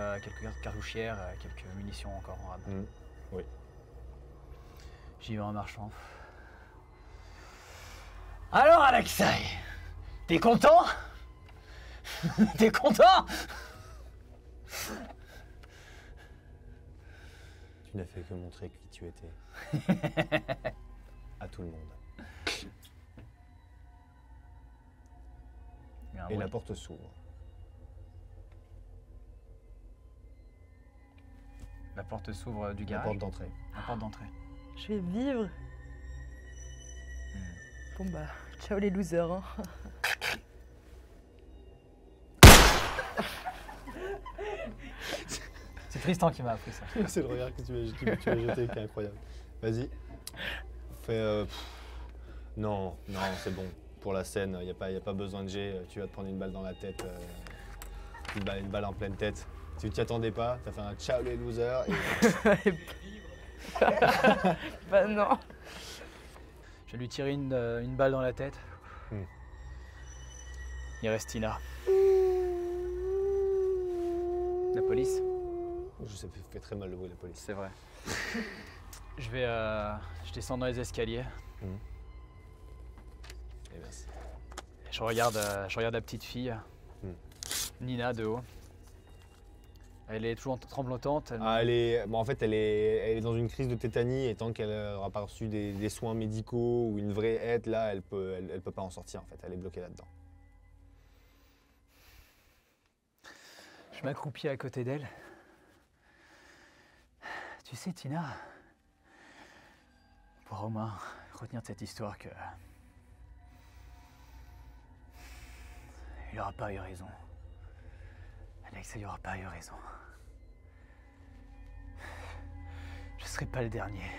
S2: cartouchières, quelques munitions encore en rab.
S4: Oui.
S2: J'y vais en marchant. Alors Alexei, t'es content? T'es content?
S4: Tu n'as fait que montrer qui tu étais. À tout le monde. Et la porte s'ouvre.
S2: La porte s'ouvre du
S4: La
S2: garage.
S4: porte d'entrée.
S2: La porte d'entrée.
S5: Je vais vivre. Bon bah, ciao les losers. Hein.
S2: C'est Tristan qui m'a appris ça.
S4: C'est le regard que tu as jeté qui est incroyable. Vas-y. Fais. Non, c'est bon. Pour la scène, il n'y a pas besoin de jet. Tu vas te prendre une balle dans la tête. Une balle en pleine tête. Tu t'y attendais pas, t'as fait un ciao les losers. Et...
S5: Bah non.
S2: Je vais lui tirer une balle dans la tête. Il reste Tina. La police?
S4: Je sais, fait très mal le bruit la police.
S2: C'est vrai. Je descends dans les escaliers.
S4: Et merci.
S2: Je regarde la petite fille, Nina, de haut. Elle est toujours tremblotante.
S4: En fait, elle est dans une crise de tétanie et tant qu'elle n'aura pas reçu des soins médicaux ou une vraie aide, là, elle peut pas en sortir en fait. Elle est bloquée là-dedans.
S2: Je m'accroupis à côté d'elle. Tu sais, Tina, on pourra au moins retenir de cette histoire que... Il n'aura pas eu raison. Alex, il n'aura pas eu raison. Je serai pas le dernier.